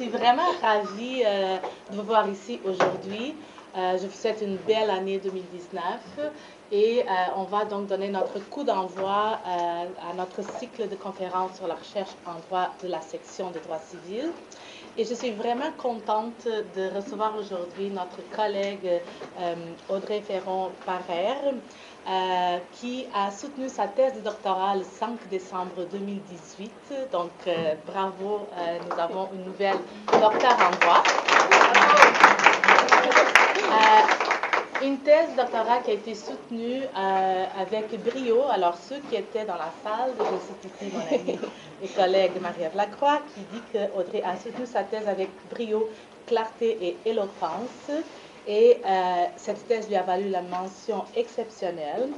suis vraiment ravie de vous voir ici aujourd'hui. Je vous souhaite une belle année 2019 et on va donc donner notre coup d'envoi à notre cycle de conférences sur la recherche en droit de la section de droit civil. Et je suis vraiment contente de recevoir aujourd'hui notre collègue Audrey Ferron-Parère, qui a soutenu sa thèse de doctorat le 5 décembre 2018. Donc, bravo, nous avons une nouvelle docteure en droit. Une thèse de doctorat qui a été soutenue avec brio. Alors, ceux qui étaient dans la salle, je cite ici mon amie et collègue Marie-Ève Lacroix, qui dit qu'Audrey a soutenu sa thèse avec brio, clarté et éloquence. Et cette thèse lui a valu la mention exceptionnelle.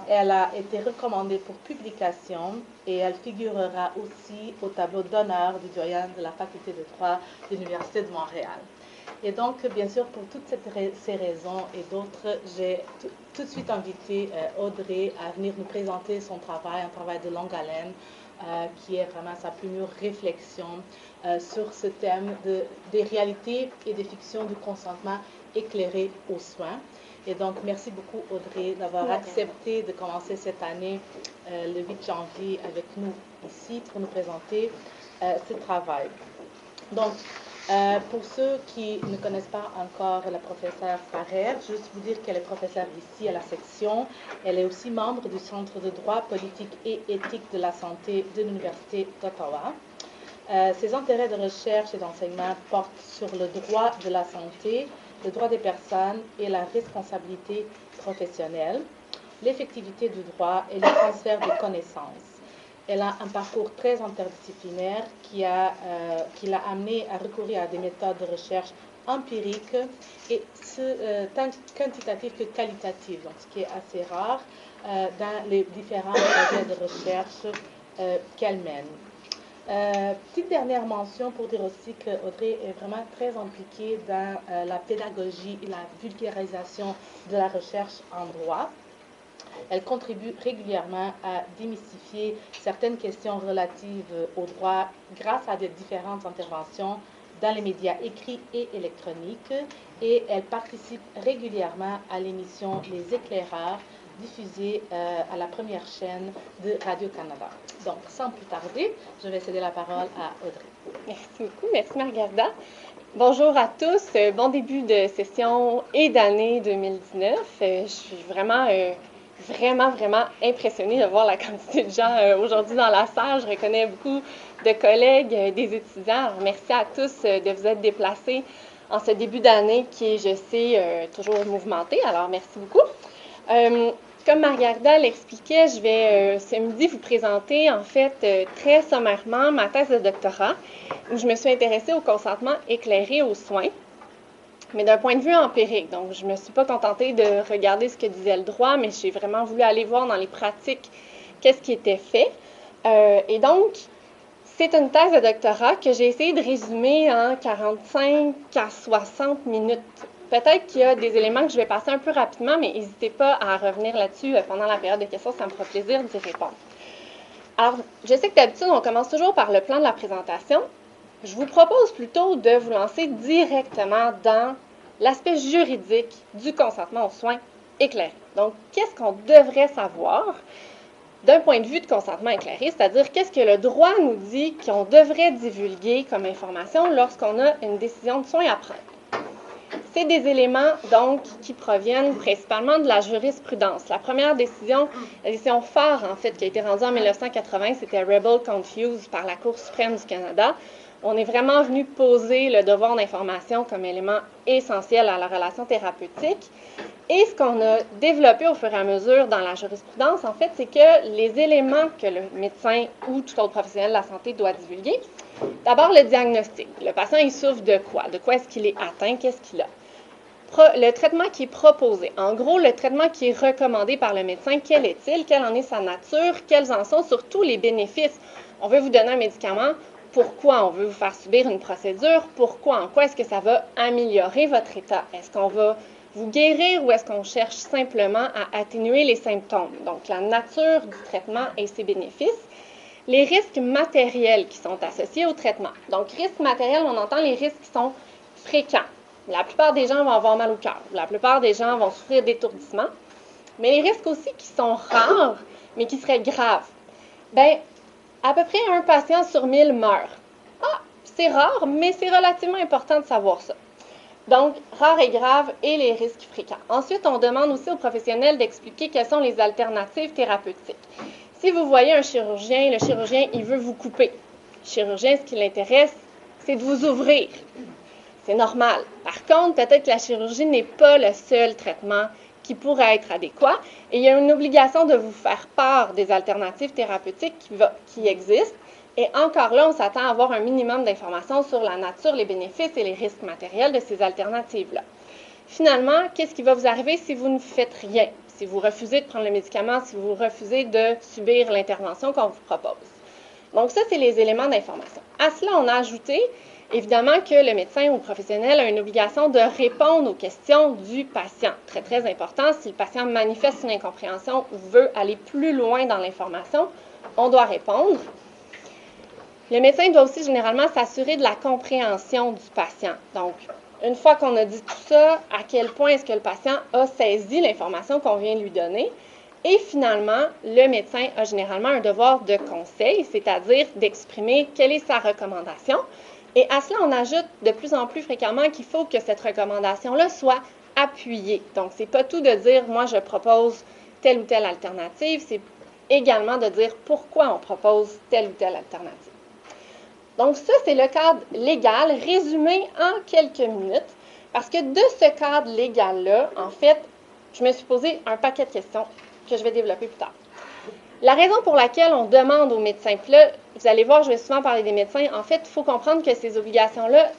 Elle a été recommandée pour publication et elle figurera aussi au tableau d'honneur du doyen de la faculté de droit de l'Université de Montréal. Et donc, bien sûr, pour toutes ces raisons et d'autres, j'ai tout de suite invité Audrey à venir nous présenter son travail, un travail de longue haleine, qui est vraiment sa plus mûre réflexion sur ce thème des réalités et des fictions du consentement éclairé aux soins. Et donc, merci beaucoup, Audrey, d'avoir accepté de commencer cette année, le 8 janvier, avec nous ici pour nous présenter ce travail. Donc, pour ceux qui ne connaissent pas encore la professeure Parère, juste vous dire qu'elle est professeure ici à la section. Elle est aussi membre du Centre de droit politique et éthique de la santé de l'Université d'Ottawa. Ses intérêts de recherche et d'enseignement portent sur le droit de la santé, le droit des personnes et la responsabilité professionnelle, l'effectivité du droit et le transfert des connaissances. Elle a un parcours très interdisciplinaire qui l'a amené à recourir à des méthodes de recherche empiriques et tant quantitatives que qualitatives, donc ce qui est assez rare dans les différents projets de recherche qu'elle mène. Petite dernière mention pour dire aussi qu'Audrey est vraiment très impliquée dans la pédagogie et la vulgarisation de la recherche en droit. Elle contribue régulièrement à démystifier certaines questions relatives au droit grâce à des différentes interventions dans les médias écrits et électroniques et elle participe régulièrement à l'émission Les Éclaireurs diffusée à la première chaîne de Radio-Canada. Donc, sans plus tarder, je vais céder la parole à Audrey. Merci beaucoup. Merci, Margarda. Bonjour à tous. Bon début de session et d'année 2019. Je suis vraiment impressionnée de voir la quantité de gens aujourd'hui dans la salle. Je reconnais beaucoup de collègues, des étudiants. Alors, merci à tous de vous être déplacés en ce début d'année qui est, je sais, toujours mouvementé. Alors, merci beaucoup. Comme Margarda l'expliquait, je vais ce midi vous présenter en fait très sommairement ma thèse de doctorat où je me suis intéressée au consentement éclairé aux soins, mais d'un point de vue empirique. Donc, je ne me suis pas contentée de regarder ce que disait le droit, mais j'ai vraiment voulu aller voir dans les pratiques qu'est-ce qui était fait. Et donc, c'est une thèse de doctorat que j'ai essayé de résumer en 45 à 60 minutes. Peut-être qu'il y a des éléments que je vais passer un peu rapidement, mais n'hésitez pas à revenir là-dessus pendant la période de questions, ça me fera plaisir d'y répondre. Alors, je sais que d'habitude, on commence toujours par le plan de la présentation. Je vous propose plutôt de vous lancer directement dans l'aspect juridique du consentement aux soins éclairés. Donc, qu'est-ce qu'on devrait savoir d'un point de vue de consentement éclairé, c'est-à-dire qu'est-ce que le droit nous dit qu'on devrait divulguer comme information lorsqu'on a une décision de soins à prendre. C'est des éléments, donc, qui proviennent principalement de la jurisprudence. La première décision, la décision phare, en fait, qui a été rendue en 1980, c'était Rebel Confused par la Cour suprême du Canada. On est vraiment venu poser le devoir d'information comme élément essentiel à la relation thérapeutique. Et ce qu'on a développé au fur et à mesure dans la jurisprudence, en fait, c'est que les éléments que le médecin ou tout autre professionnel de la santé doit divulguer, d'abord le diagnostic. Le patient, il souffre de quoi? De quoi est-ce qu'il est atteint? Qu'est-ce qu'il a? Le traitement qui est proposé. En gros, le traitement qui est recommandé par le médecin, quel est-il? Quelle en est sa nature? Quels en sont surtout les bénéfices? On veut vous donner un médicament. Pourquoi on veut vous faire subir une procédure? Pourquoi? En quoi est-ce que ça va améliorer votre état? Est-ce qu'on va vous guérir ou est-ce qu'on cherche simplement à atténuer les symptômes? Donc, la nature du traitement et ses bénéfices. les risques matériels qui sont associés au traitement. Donc, risques matériels, on entend les risques qui sont fréquents. La plupart des gens vont avoir mal au cœur. La plupart des gens vont souffrir d'étourdissement. Mais les risques aussi qui sont rares, mais qui seraient graves. Bien, à peu près un patient sur 1000 meurt. Ah, c'est rare, mais c'est relativement important de savoir ça. Donc, rare et grave et les risques fréquents. Ensuite, on demande aussi aux professionnels d'expliquer quelles sont les alternatives thérapeutiques. Si vous voyez un chirurgien, le chirurgien, il veut vous couper. Le chirurgien, ce qui l'intéresse, c'est de vous ouvrir. C'est normal. Par contre, peut-être que la chirurgie n'est pas le seul traitement qui pourrait être adéquat et il y a une obligation de vous faire part des alternatives thérapeutiques qui existent. Et encore là, on s'attend à avoir un minimum d'informations sur la nature, les bénéfices et les risques matériels de ces alternatives-là. Finalement, qu'est-ce qui va vous arriver si vous ne faites rien? Si vous refusez de prendre le médicament, si vous refusez de subir l'intervention qu'on vous propose. Donc ça, c'est les éléments d'information. À cela, on a ajouté, évidemment, que le médecin ou le professionnel a une obligation de répondre aux questions du patient. Très, très important, si le patient manifeste une incompréhension ou veut aller plus loin dans l'information, on doit répondre. Le médecin doit aussi généralement s'assurer de la compréhension du patient. Donc, une fois qu'on a dit tout ça, à quel point est-ce que le patient a saisi l'information qu'on vient de lui donner? Et finalement, le médecin a généralement un devoir de conseil, c'est-à-dire d'exprimer quelle est sa recommandation. Et à cela, on ajoute de plus en plus fréquemment qu'il faut que cette recommandation-là soit appuyée. Donc, ce n'est pas tout de dire « moi, je propose telle ou telle alternative », c'est également de dire pourquoi on propose telle ou telle alternative. Donc, ça, c'est le cadre légal résumé en quelques minutes, parce que de ce cadre légal-là, en fait, je me suis posé un paquet de questions que je vais développer plus tard. La raison pour laquelle on demande aux médecins, puis là, vous allez voir, je vais souvent parler des médecins, en fait, il faut comprendre que ces obligations-là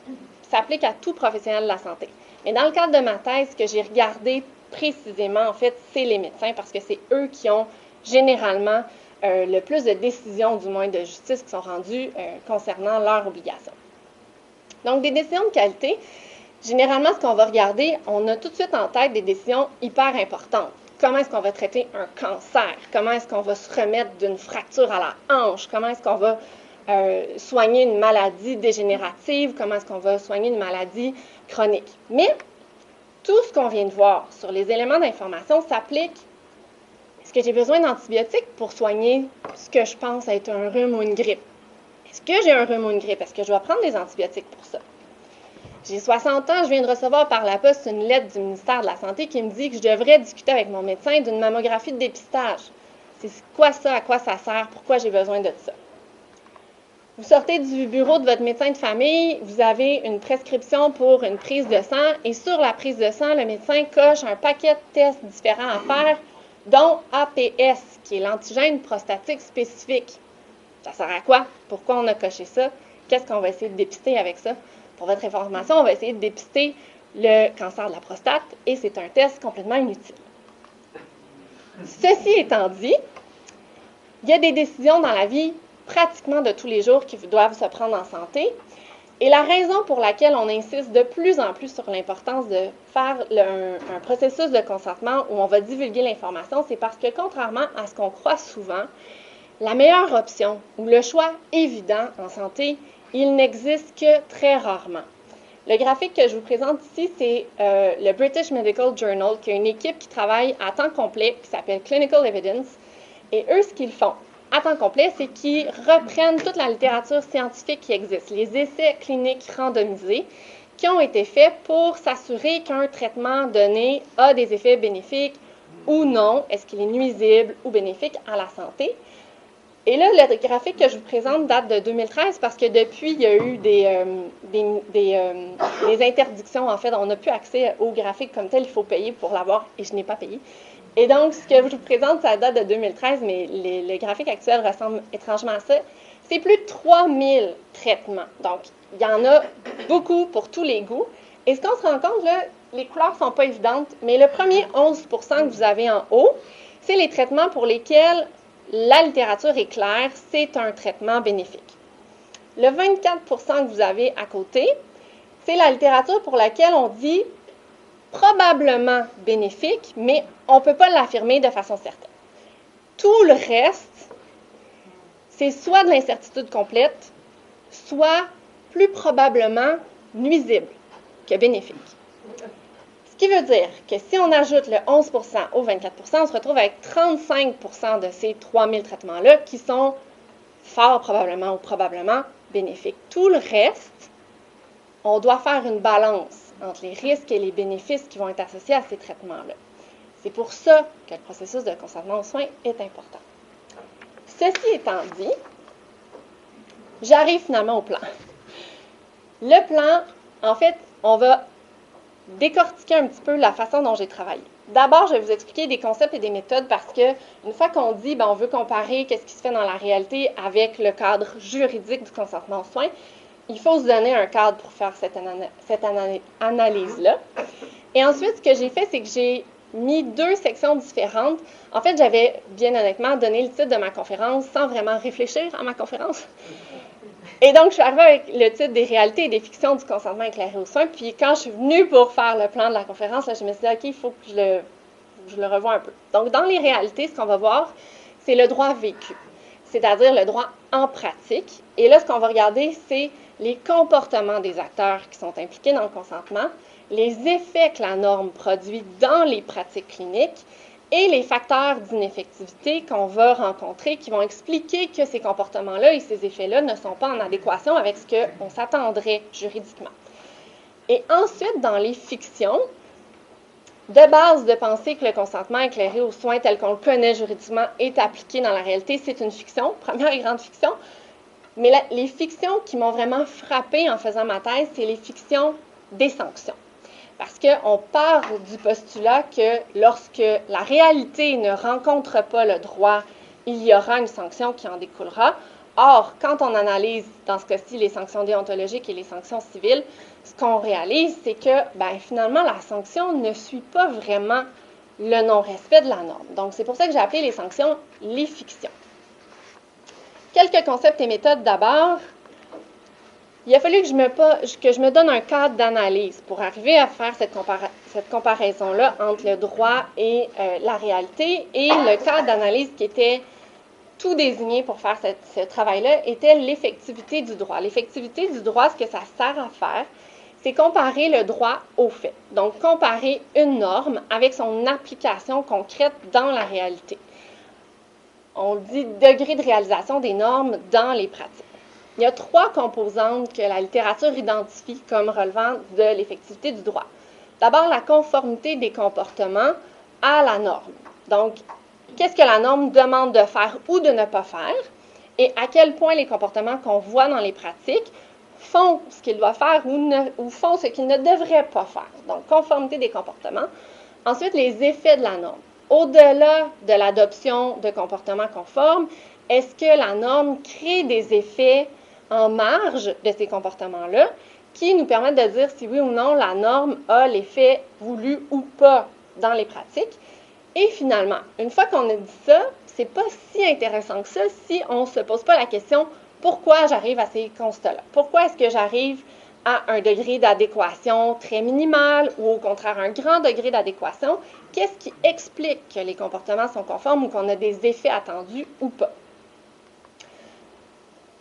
s'appliquent à tout professionnel de la santé. Mais dans le cadre de ma thèse, ce que j'ai regardé précisément, en fait, c'est les médecins, parce que c'est eux qui ont généralement le plus de décisions, du moins de justice, qui sont rendues concernant leurs obligations. Donc, des décisions de qualité, généralement, ce qu'on va regarder, on a tout de suite en tête des décisions hyper importantes. Comment est-ce qu'on va traiter un cancer? Comment est-ce qu'on va se remettre d'une fracture à la hanche? Comment est-ce qu'on va soigner une maladie dégénérative? Comment est-ce qu'on va soigner une maladie chronique? Mais tout ce qu'on vient de voir sur les éléments d'information s'applique. Est-ce que j'ai besoin d'antibiotiques pour soigner ce que je pense être un rhume ou une grippe? Est-ce que j'ai un rhume ou une grippe? Est-ce que je dois prendre des antibiotiques pour ça? J'ai 60 ans, je viens de recevoir par la poste une lettre du ministère de la Santé qui me dit que je devrais discuter avec mon médecin d'une mammographie de dépistage. C'est quoi ça? À quoi ça sert? Pourquoi j'ai besoin de ça? Vous sortez du bureau de votre médecin de famille, vous avez une prescription pour une prise de sang et sur la prise de sang, le médecin coche un paquet de tests différents à faire, dont APS, qui est l'antigène prostatique spécifique. Ça sert à quoi? Pourquoi on a coché ça? Qu'est-ce qu'on va essayer de dépister avec ça? Pour votre information, on va essayer de dépister le cancer de la prostate et c'est un test complètement inutile. Ceci étant dit, il y a des décisions dans la vie pratiquement de tous les jours qui doivent se prendre en santé. Et la raison pour laquelle on insiste de plus en plus sur l'importance de faire un processus de consentement où on va divulguer l'information, c'est parce que contrairement à ce qu'on croit souvent, la meilleure option ou le choix évident en santé, il n'existe que très rarement. Le graphique que je vous présente ici, c'est le British Medical Journal, qui est une équipe qui travaille à temps complet, qui s'appelle Clinical Evidence. Et eux, ce qu'ils font à temps complet, c'est qu'ils reprennent toute la littérature scientifique qui existe, les essais cliniques randomisés qui ont été faits pour s'assurer qu'un traitement donné a des effets bénéfiques ou non, est-ce qu'il est nuisible ou bénéfique à la santé. Et là, le graphique que je vous présente date de 2013 parce que depuis, il y a eu des interdictions. En fait, on n'a plus accès au graphique comme tel, il faut payer pour l'avoir et je n'ai pas payé. Et donc, ce que je vous présente, ça date de 2013, mais le graphique actuel ressemble étrangement à ça. C'est plus de 3000 traitements. Donc, il y en a beaucoup pour tous les goûts. Et ce qu'on se rend compte, là, les couleurs ne sont pas évidentes, mais le premier 11% que vous avez en haut, c'est les traitements pour lesquels la littérature est claire, c'est un traitement bénéfique. Le 24% que vous avez à côté, c'est la littérature pour laquelle on dit probablement bénéfique, mais on ne peut pas l'affirmer de façon certaine. Tout le reste, c'est soit de l'incertitude complète, soit plus probablement nuisible que bénéfique. Ce qui veut dire que si on ajoute le 11 % au 24 %, on se retrouve avec 35 % de ces 3000 traitements-là qui sont fort probablement ou probablement bénéfiques. Tout le reste, on doit faire une balance entre les risques et les bénéfices qui vont être associés à ces traitements-là. C'est pour ça que le processus de consentement aux soins est important. Ceci étant dit, j'arrive finalement au plan. Le plan, en fait, on va décortiquer un petit peu la façon dont j'ai travaillé. D'abord, je vais vous expliquer des concepts et des méthodes parce que une fois qu'on dit on veut comparer qu'est-ce qui se fait dans la réalité avec le cadre juridique du consentement aux soins, il faut se donner un cadre pour faire cette analyse-là. Et ensuite, ce que j'ai fait, c'est que j'ai mis 2 sections différentes. En fait, j'avais bien honnêtement donné le titre de ma conférence sans vraiment réfléchir à ma conférence. Et donc, je suis arrivée avec le titre des réalités et des fictions du consentement éclairé aux soins. Puis, quand je suis venue pour faire le plan de la conférence, là, je me suis dit, OK, il faut que je le revoie un peu. Donc, dans les réalités, ce qu'on va voir, c'est le droit vécu, c'est-à-dire le droit en pratique. Et là, ce qu'on va regarder, c'est les comportements des acteurs qui sont impliqués dans le consentement, les effets que la norme produit dans les pratiques cliniques et les facteurs d'ineffectivité qu'on va rencontrer qui vont expliquer que ces comportements-là et ces effets-là ne sont pas en adéquation avec ce qu'on s'attendrait juridiquement. Et ensuite, dans les fictions, de base de penser que le consentement éclairé aux soins tel qu'on le connaît juridiquement est appliqué dans la réalité, c'est une fiction, première et grande fiction. Mais les fictions qui m'ont vraiment frappée en faisant ma thèse, c'est les fictions des sanctions. Parce qu'on part du postulat que lorsque la réalité ne rencontre pas le droit, il y aura une sanction qui en découlera. Or, quand on analyse, dans ce cas-ci, les sanctions déontologiques et les sanctions civiles, ce qu'on réalise, c'est que finalement, la sanction ne suit pas vraiment le non-respect de la norme. Donc, c'est pour ça que j'ai appelé les sanctions les fictions. Quelques concepts et méthodes d'abord. Il a fallu que je me donne un cadre d'analyse pour arriver à faire cette comparaison-là entre le droit et la réalité. Et le cadre d'analyse qui était tout désigné pour faire ce travail-là était l'effectivité du droit. L'effectivité du droit, ce que ça sert à faire, c'est comparer le droit aux faits. Donc, comparer une norme avec son application concrète dans la réalité. On dit degré de réalisation des normes dans les pratiques. Il y a 3 composantes que la littérature identifie comme relevant de l'effectivité du droit. D'abord, la conformité des comportements à la norme. Donc, qu'est-ce que la norme demande de faire ou de ne pas faire et à quel point les comportements qu'on voit dans les pratiques font ce qu'ils doivent faire ou font ce qu'ils ne devraient pas faire. Donc, conformité des comportements. Ensuite, les effets de la norme. Au-delà de l'adoption de comportements conformes, est-ce que la norme crée des effets en marge de ces comportements-là qui nous permettent de dire si oui ou non la norme a l'effet voulu ou pas dans les pratiques. Et finalement, une fois qu'on a dit ça, c'est pas si intéressant que ça si on ne se pose pas la question pourquoi j'arrive à ces constats-là. Pourquoi est-ce que j'arrive à un degré d'adéquation très minimal ou au contraire un grand degré d'adéquation? Qu'est-ce qui explique que les comportements sont conformes ou qu'on a des effets attendus ou pas?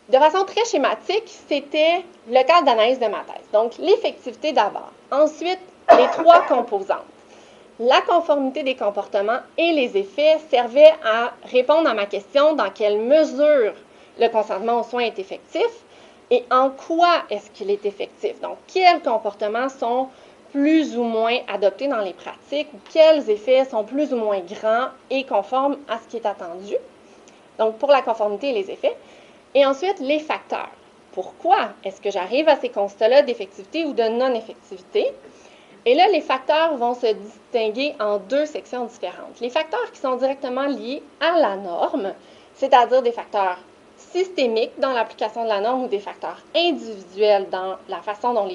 De façon très schématique, c'était le cadre d'analyse de ma thèse. Donc, l'effectivité d'abord. Ensuite, les 3 composantes. La conformité des comportements et les effets servaient à répondre à ma question dans quelle mesure le consentement aux soins est effectif et en quoi est-ce qu'il est effectif. Donc, quels comportements sont plus ou moins adoptés dans les pratiques ou quels effets sont plus ou moins grands et conformes à ce qui est attendu. Donc, pour la conformité et les effets. Et ensuite, les facteurs. Pourquoi est-ce que j'arrive à ces constats-là d'effectivité ou de non-effectivité? Et là, les facteurs vont se distinguer en 2 sections différentes. Les facteurs qui sont directement liés à la norme, c'est-à-dire des facteurs systémiques dans l'application de la norme ou des facteurs individuels dans la façon dont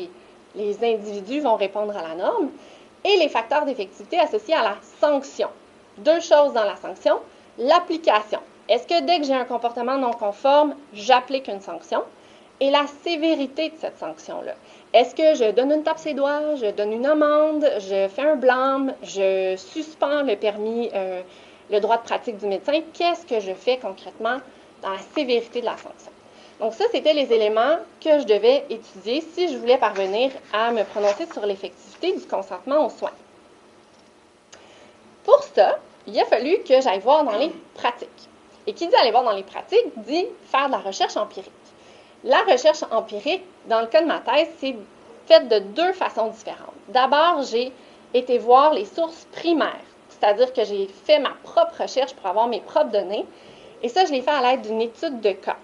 les individus vont répondre à la norme, et les facteurs d'effectivité associés à la sanction. 2 choses dans la sanction. L'application. Est-ce que dès que j'ai un comportement non conforme, j'applique une sanction? Et la sévérité de cette sanction-là. Est-ce que je donne une tape sur les doigts, je donne une amende, je fais un blâme, je suspends le permis, le droit de pratique du médecin? Qu'est-ce que je fais concrètement dans la sévérité de la sanction. Donc ça, c'était les éléments que je devais étudier si je voulais parvenir à me prononcer sur l'effectivité du consentement aux soins. Pour ça, il a fallu que j'aille voir dans les pratiques. Et qui dit aller voir dans les pratiques, dit faire de la recherche empirique. La recherche empirique, dans le cas de ma thèse, c'est fait de deux façons différentes. D'abord, j'ai été voir les sources primaires, c'est-à-dire que j'ai fait ma propre recherche pour avoir mes propres données, et ça, je l'ai fait à l'aide d'une étude de cas.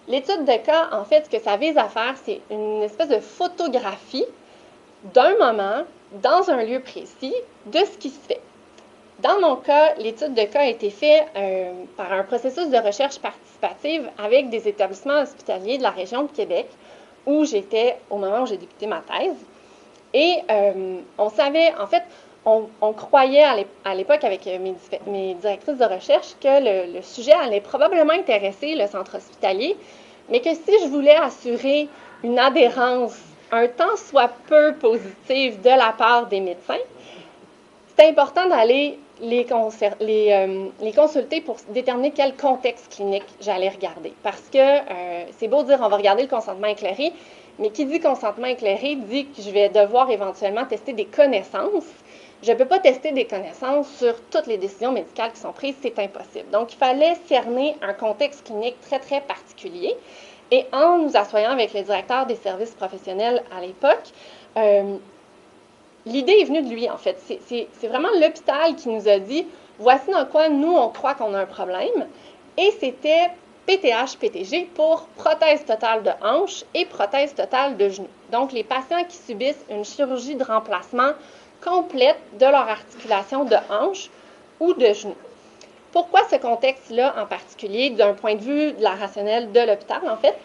L'étude de cas, en fait, ce que ça vise à faire, c'est une espèce de photographie d'un moment, dans un lieu précis, de ce qui se fait. Dans mon cas, l'étude de cas a été faite par un processus de recherche participative avec des établissements hospitaliers de la région de Québec, où j'étais au moment où j'ai débuté ma thèse. Et on savait, en fait, on croyait à l'époque avec mes directrices de recherche que le sujet allait probablement intéresser le centre hospitalier, mais que si je voulais assurer une adhérence un tant soit peu positive de la part des médecins, c'est important d'aller les consulter pour déterminer quel contexte clinique j'allais regarder. Parce que c'est beau dire on va regarder le consentement éclairé, mais qui dit consentement éclairé dit que je vais devoir éventuellement tester des connaissances. Je ne peux pas tester des connaissances sur toutes les décisions médicales qui sont prises, c'est impossible. Donc, il fallait cerner un contexte clinique très, très particulier. Et en nous assoyant avec le directeur des services professionnels à l'époque, l'idée est venue de lui, en fait. C'est vraiment l'hôpital qui nous a dit « Voici dans quoi nous, on croit qu'on a un problème. » Et c'était PTH-PTG pour prothèse totale de hanche et prothèse totale de genou. Donc, les patients qui subissent une chirurgie de remplacement complète de leur articulation de hanche ou de genou. Pourquoi ce contexte-là en particulier, d'un point de vue de la rationnelle de l'hôpital, en fait,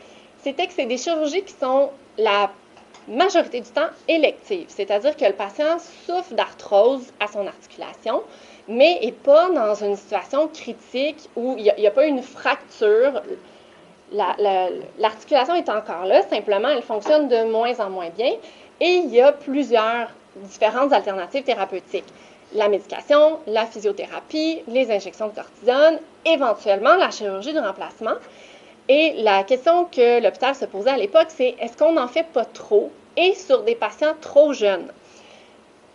c'était que c'est des chirurgies qui sont la majorité du temps électives, c'est-à-dire que le patient souffre d'arthrose à son articulation, mais n'est pas dans une situation critique où il n'y a pas une fracture. L'articulation est encore là, simplement elle fonctionne de moins en moins bien et il y a plusieurs différentes alternatives thérapeutiques. La médication, la physiothérapie, les injections de cortisone, éventuellement la chirurgie de remplacement. Et la question que l'hôpital se posait à l'époque, c'est est-ce qu'on n'en fait pas trop et sur des patients trop jeunes?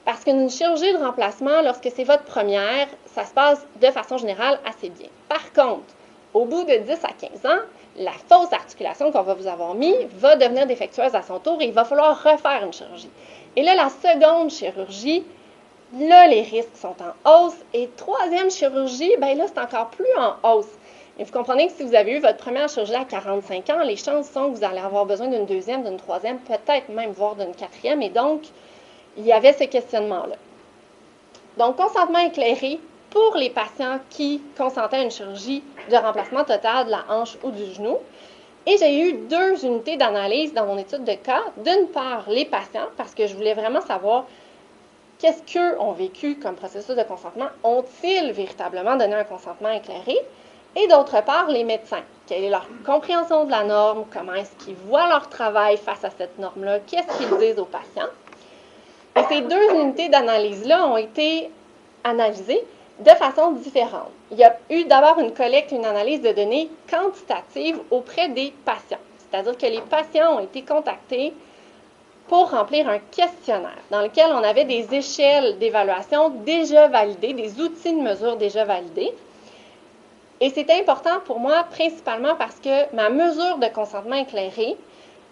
Parce qu'une chirurgie de remplacement, lorsque c'est votre première, ça se passe de façon générale assez bien. Par contre, au bout de 10 à 15 ans, la fausse articulation qu'on va vous avoir mis va devenir défectueuse à son tour et il va falloir refaire une chirurgie. Et là, la seconde chirurgie, là, les risques sont en hausse. Et troisième chirurgie, bien là, c'est encore plus en hausse. Et vous comprenez que si vous avez eu votre première chirurgie à 45 ans, les chances sont que vous allez avoir besoin d'une deuxième, d'une troisième, peut-être même voire d'une quatrième. Et donc, il y avait ce questionnement-là. Donc, consentement éclairé pour les patients qui consentaient à une chirurgie de remplacement total de la hanche ou du genou. Et j'ai eu deux unités d'analyse dans mon étude de cas. D'une part, les patients, parce que je voulais vraiment savoir qu'est-ce qu'eux ont vécu comme processus de consentement. Ont-ils véritablement donné un consentement éclairé? Et d'autre part, les médecins. Quelle est leur compréhension de la norme? Comment est-ce qu'ils voient leur travail face à cette norme-là? Qu'est-ce qu'ils disent aux patients? Et ces deux unités d'analyse-là ont été analysées de façon différente. Il y a eu d'abord une collecte, une analyse de données quantitatives auprès des patients. C'est-à-dire que les patients ont été contactés pour remplir un questionnaire dans lequel on avait des échelles d'évaluation déjà validées, des outils de mesure déjà validés. Et c'était important pour moi principalement parce que ma mesure de consentement éclairé,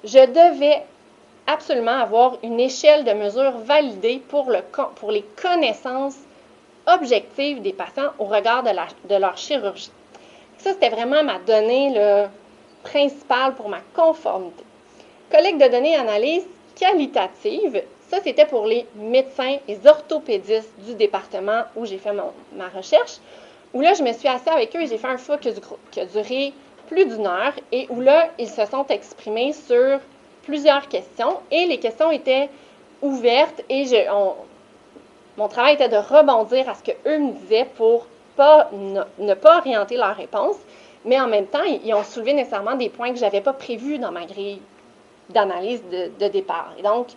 je devais absolument avoir une échelle de mesure validée pour les connaissances objectives des patients au regard de leur chirurgie. Ça, c'était vraiment ma donnée principale pour ma conformité. Collecte de données et analyse qualitative, ça, c'était pour les médecins, les orthopédistes du département où j'ai fait ma recherche, où là, je me suis assise avec eux et j'ai fait un FA qui a duré plus d'une heure et où là, ils se sont exprimés sur plusieurs questions et les questions étaient ouvertes et mon travail était de rebondir à ce qu'eux me disaient pour ne pas orienter leur réponse, mais en même temps, ils ont soulevé nécessairement des points que je n'avais pas prévus dans ma grille d'analyse de départ. Et donc,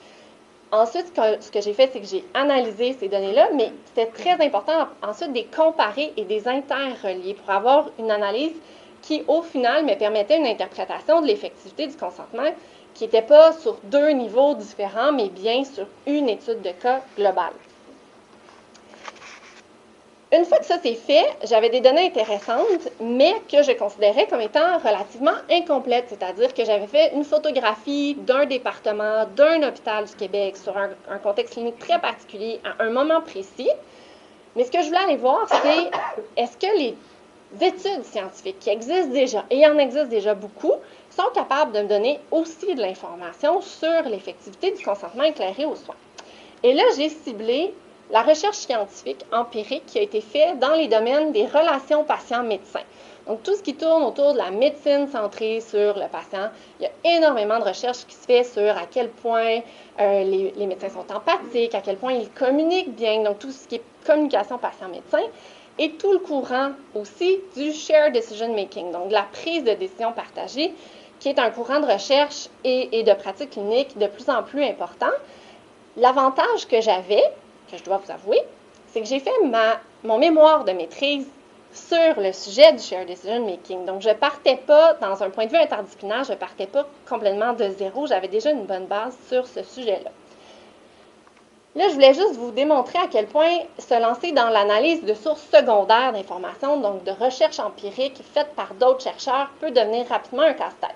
ensuite, ce que j'ai fait, c'est que j'ai analysé ces données-là, mais c'était très important ensuite de les comparer et de les interrelier pour avoir une analyse qui, au final, me permettait une interprétation de l'effectivité du consentement qui n'était pas sur 2 niveaux différents, mais bien sur une étude de cas globale. Une fois que ça c'est fait, j'avais des données intéressantes, mais que je considérais comme étant relativement incomplètes, c'est-à-dire que j'avais fait une photographie d'un département, d'un hôpital du Québec sur un contexte clinique très particulier à un moment précis. Mais ce que je voulais aller voir, c'est est-ce que les études scientifiques qui existent déjà, et il y en existe déjà beaucoup, sont capables de me donner aussi de l'information sur l'effectivité du consentement éclairé aux soins. Et là, j'ai ciblé la recherche scientifique empirique qui a été faite dans les domaines des relations patients-médecins. Donc, tout ce qui tourne autour de la médecine centrée sur le patient, il y a énormément de recherches qui se fait sur à quel point les médecins sont empathiques, à quel point ils communiquent bien, donc tout ce qui est communication patient-médecin, et tout le courant aussi du shared decision making, donc de la prise de décision partagée, qui est un courant de recherche et de pratique clinique de plus en plus important. L'avantage que j'avais, que je dois vous avouer, c'est que j'ai fait mon mémoire de maîtrise sur le sujet du shared decision making. Donc, je ne partais pas, dans un point de vue interdisciplinaire, je ne partais pas complètement de zéro. J'avais déjà une bonne base sur ce sujet-là. Là, je voulais juste vous démontrer à quel point se lancer dans l'analyse de sources secondaires d'informations, donc de recherches empiriques faites par d'autres chercheurs, peut devenir rapidement un casse-tête.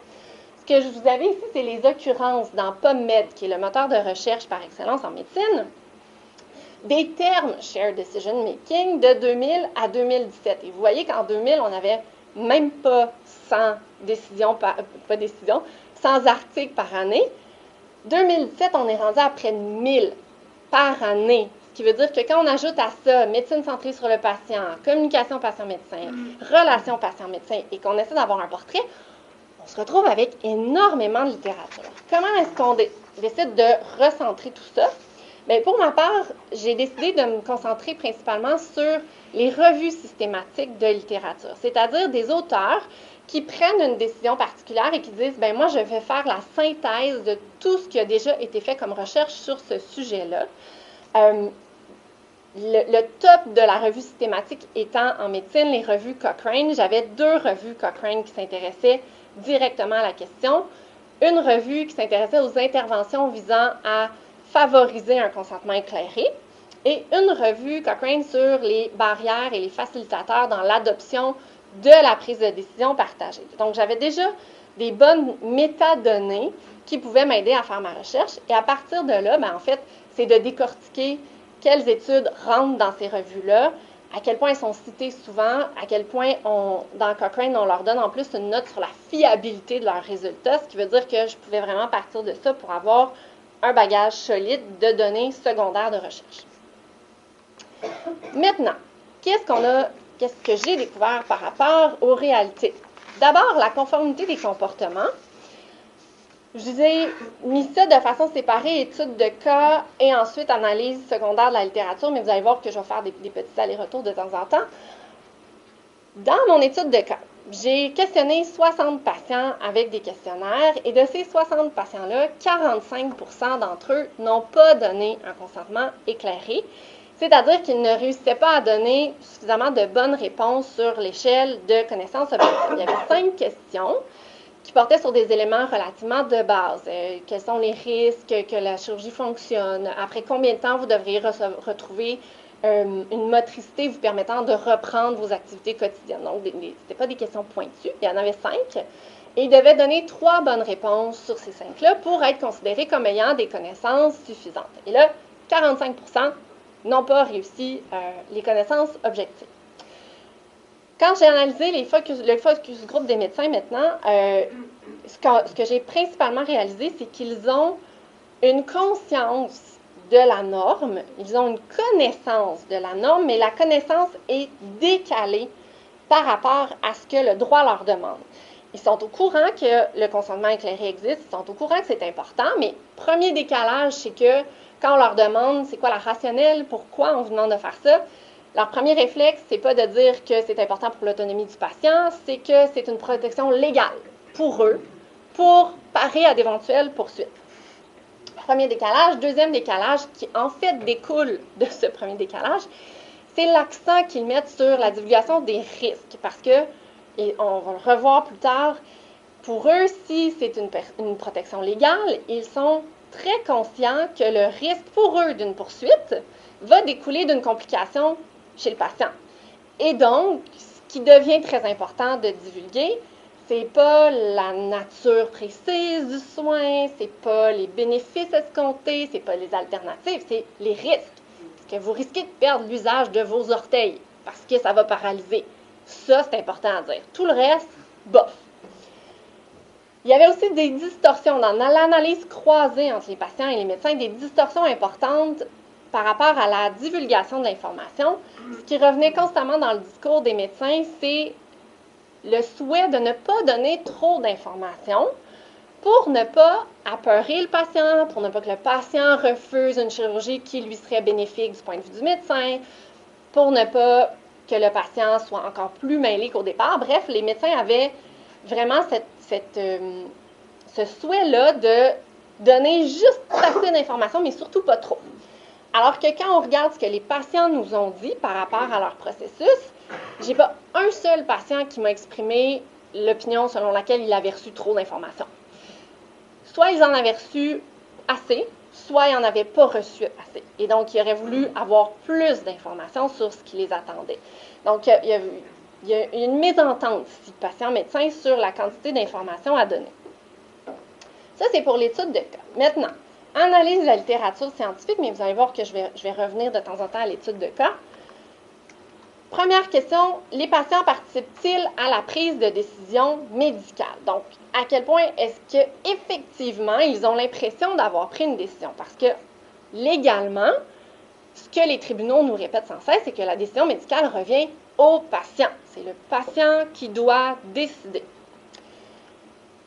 Ce que je vous avais ici, c'est les occurrences dans PubMed, qui est le moteur de recherche par excellence en médecine, des termes Shared Decision Making de 2000 à 2017. Et vous voyez qu'en 2000, on n'avait même pas 100 100 articles par année. 2017, on est rendu à près de 1000 par année. Ce qui veut dire que quand on ajoute à ça médecine centrée sur le patient, communication patient-médecin, relations patient-médecin, et qu'on essaie d'avoir un portrait, on se retrouve avec énormément de littérature. Comment est-ce qu'on décide de recentrer tout ça? Bien, pour ma part, j'ai décidé de me concentrer principalement sur les revues systématiques de littérature, c'est-à-dire des auteurs qui prennent une décision particulière et qui disent, bien, moi, je vais faire la synthèse de tout ce qui a déjà été fait comme recherche sur ce sujet-là. Le top de la revue systématique étant en médecine, les revues Cochrane. J'avais 2 revues Cochrane qui s'intéressaient directement à la question. Une revue qui s'intéressait aux interventions visant à favoriser un consentement éclairé, et une revue Cochrane sur les barrières et les facilitateurs dans l'adoption de la prise de décision partagée. Donc, j'avais déjà des bonnes métadonnées qui pouvaient m'aider à faire ma recherche, et à partir de là, bien, en fait, c'est de décortiquer quelles études rentrent dans ces revues-là, à quel point elles sont citées souvent, à quel point, dans Cochrane, on leur donne en plus une note sur la fiabilité de leurs résultats, ce qui veut dire que je pouvais vraiment partir de ça pour avoir un bagage solide de données secondaires de recherche. Maintenant, qu'est-ce que j'ai découvert par rapport aux réalités? D'abord, la conformité des comportements. Je vous ai mis ça de façon séparée, études de cas et ensuite analyse secondaire de la littérature, mais vous allez voir que je vais faire des petits allers-retours de temps en temps. Dans mon étude de cas, j'ai questionné 60 patients avec des questionnaires, et de ces 60 patients-là, 45% d'entre eux n'ont pas donné un consentement éclairé, c'est-à-dire qu'ils ne réussissaient pas à donner suffisamment de bonnes réponses sur l'échelle de connaissances objectives. Il y avait 5 questions qui portaient sur des éléments relativement de base. Quels sont les risques que la chirurgie fonctionne? Après combien de temps vous devriez retrouver une motricité vous permettant de reprendre vos activités quotidiennes? Donc, ce n'étaient pas des questions pointues. Il y en avait 5. Et ils devaient donner 3 bonnes réponses sur ces 5-là pour être considérés comme ayant des connaissances suffisantes. Et là, 45% n'ont pas réussi les connaissances objectives. Quand j'ai analysé le focus group des médecins maintenant, ce que j'ai principalement réalisé, c'est qu'ils ont une conscience de la norme, ils ont une connaissance de la norme, mais la connaissance est décalée par rapport à ce que le droit leur demande. Ils sont au courant que le consentement éclairé existe, ils sont au courant que c'est important, mais premier décalage, c'est que quand on leur demande c'est quoi la rationnelle, pourquoi on vous demande de faire ça, leur premier réflexe, c'est pas de dire que c'est important pour l'autonomie du patient, c'est que c'est une protection légale pour eux, pour parer à d'éventuelles poursuites. Premier décalage. Deuxième décalage, qui en fait découle de ce premier décalage, c'est l'accent qu'ils mettent sur la divulgation des risques, parce que et on va le revoir plus tard, pour eux, si c'est une protection légale, ils sont très conscients que le risque pour eux d'une poursuite va découler d'une complication chez le patient. Et donc, ce qui devient très important de divulguer, c'est pas la nature précise du soin, c'est pas les bénéfices escomptés, c'est pas les alternatives, c'est les risques. Parce que vous risquez de perdre l'usage de vos orteils parce que ça va paralyser. Ça, c'est important à dire. Tout le reste, bof. Il y avait aussi des distorsions dans l'analyse croisée entre les patients et les médecins, des distorsions importantes par rapport à la divulgation de l'information. Ce qui revenait constamment dans le discours des médecins, c'est le souhait de ne pas donner trop d'informations pour ne pas apeurer le patient, pour ne pas que le patient refuse une chirurgie qui lui serait bénéfique du point de vue du médecin, pour ne pas que le patient soit encore plus mêlé qu'au départ. Bref, les médecins avaient vraiment ce souhait-là de donner juste assez d'informations, mais surtout pas trop. Alors que quand on regarde ce que les patients nous ont dit par rapport à leur processus, j'ai pas un seul patient qui m'a exprimé l'opinion selon laquelle il avait reçu trop d'informations. Soit ils en avaient reçu assez, soit ils n'en avaient pas reçu assez. Et donc, ils auraient voulu avoir plus d'informations sur ce qui les attendait. Donc, il y a une mésentente ici, patient-médecin, sur la quantité d'informations à donner. Ça, c'est pour l'étude de cas. Maintenant, analyse de la littérature scientifique, mais vous allez voir que je vais revenir de temps en temps à l'étude de cas. Première question, les patients participent-ils à la prise de décision médicale? Donc, à quel point est-ce qu'effectivement, ils ont l'impression d'avoir pris une décision? Parce que, légalement, ce que les tribunaux nous répètent sans cesse, c'est que la décision médicale revient au patient. C'est le patient qui doit décider.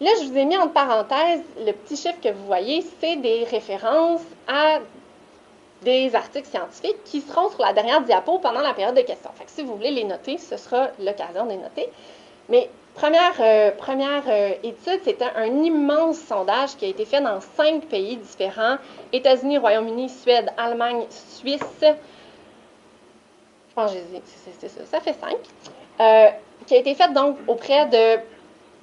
Là, je vous ai mis entre parenthèses, le petit chiffre que vous voyez, c'est des références à des articles scientifiques qui seront sur la dernière diapo pendant la période de questions. Fait que si vous voulez les noter, ce sera l'occasion de les noter. Mais première étude, c'était un immense sondage qui a été fait dans 5 pays différents, États-Unis, Royaume-Uni, Suède, Allemagne, Suisse. Je pense que c'est ça, ça fait 5. Qui a été fait donc auprès de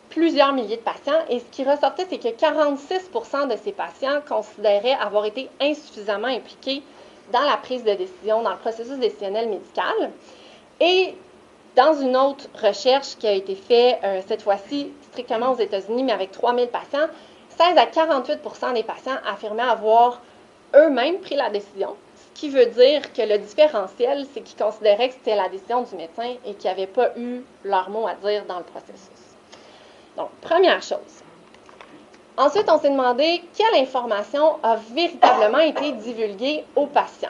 plusieurs milliers de patients. Et ce qui ressortait, c'est que 46% de ces patients considéraient avoir été insuffisamment impliqués dans la prise de décision, dans le processus décisionnel médical. Et dans une autre recherche qui a été faite, cette fois-ci strictement aux États-Unis, mais avec 3000 patients, 16 à 48% des patients affirmaient avoir eux-mêmes pris la décision. Ce qui veut dire que le différentiel, c'est qu'ils considéraient que c'était la décision du médecin et qu'ils n'avaient pas eu leur mot à dire dans le processus. Donc, première chose. Ensuite, on s'est demandé quelle information a véritablement été divulguée aux patients.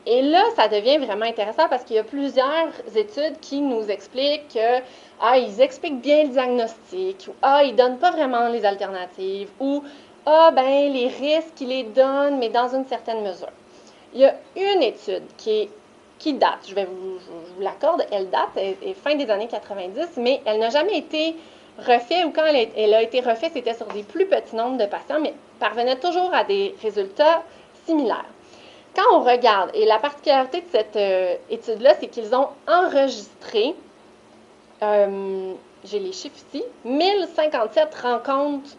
Et là, ça devient vraiment intéressant parce qu'il y a plusieurs études qui nous expliquent que ils expliquent bien le diagnostic, ou ils ne donnent pas vraiment les alternatives, ou les risques, ils les donnent, mais dans une certaine mesure. Il y a une étude qui date, je vous l'accorde, elle date, elle est fin des années 90, mais elle n'a jamais été refait, ou quand elle a été refaite, c'était sur des plus petits nombres de patients, mais parvenait toujours à des résultats similaires. Quand on regarde, et la particularité de cette étude-là, c'est qu'ils ont enregistré, j'ai les chiffres ici, 1057 rencontres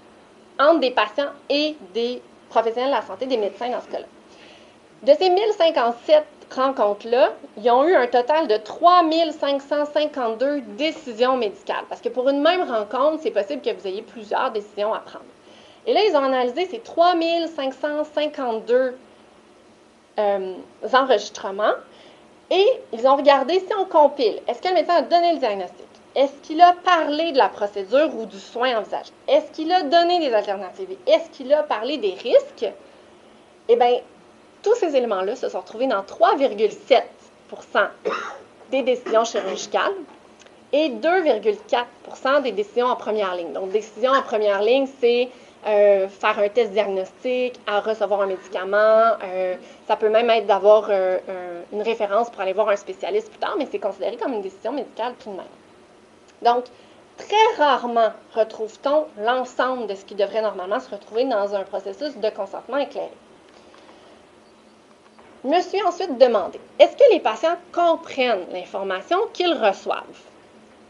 entre des patients et des professionnels de la santé, des médecins dans ce cas-là. De ces 1057 rencontres-là, ils ont eu un total de 3552 décisions médicales. Parce que pour une même rencontre, c'est possible que vous ayez plusieurs décisions à prendre. Et là, ils ont analysé ces 3552 enregistrements et ils ont regardé si on compile. Est-ce que le médecin a donné le diagnostic? Est-ce qu'il a parlé de la procédure ou du soin envisagé? Est-ce qu'il a donné des alternatives? Est-ce qu'il a parlé des risques? Eh bien, tous ces éléments-là se sont retrouvés dans 3,7% des décisions chirurgicales et 2,4% des décisions en première ligne. Donc, décision en première ligne, c'est faire un test diagnostique, à recevoir un médicament. Ça peut même être d'avoir une référence pour aller voir un spécialiste plus tard, mais c'est considéré comme une décision médicale tout de même. Donc, très rarement retrouve-t-on l'ensemble de ce qui devrait normalement se retrouver dans un processus de consentement éclairé. Je me suis ensuite demandé, est-ce que les patients comprennent l'information qu'ils reçoivent?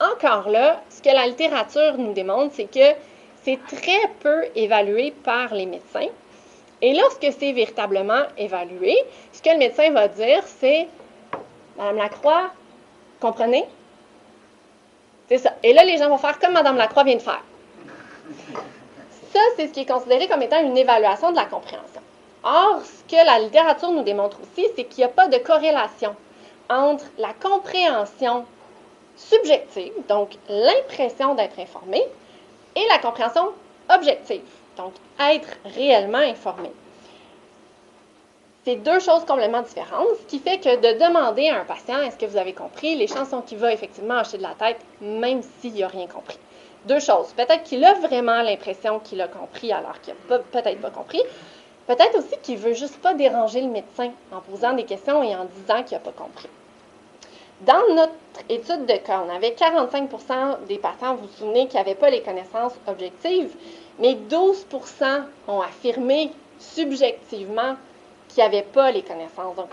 encore là, ce que la littérature nous démontre, c'est que c'est très peu évalué par les médecins. Et lorsque c'est véritablement évalué, ce que le médecin va dire, c'est « Madame Lacroix, comprenez? » C'est ça. Et là, les gens vont faire comme Madame Lacroix vient de faire. Ça, c'est ce qui est considéré comme étant une évaluation de la compréhension. Or, ce que la littérature nous démontre aussi, c'est qu'il n'y a pas de corrélation entre la compréhension subjective, donc l'impression d'être informé, et la compréhension objective, donc être réellement informé. C'est deux choses complètement différentes, ce qui fait que de demander à un patient « Est-ce que vous avez compris? » les chances sont qu'il va effectivement hocher de la tête, même s'il n'a rien compris. Deux choses. Peut-être qu'il a vraiment l'impression qu'il a compris alors qu'il n'a peut-être pas compris. Peut-être aussi qu'il ne veut juste pas déranger le médecin en posant des questions et en disant qu'il n'a pas compris. Dans notre étude de cas, on avait 45 % des patients, vous vous souvenez, qui n'avaient pas les connaissances objectives, mais 12 % ont affirmé subjectivement qu'ils n'avaient pas les connaissances. Donc,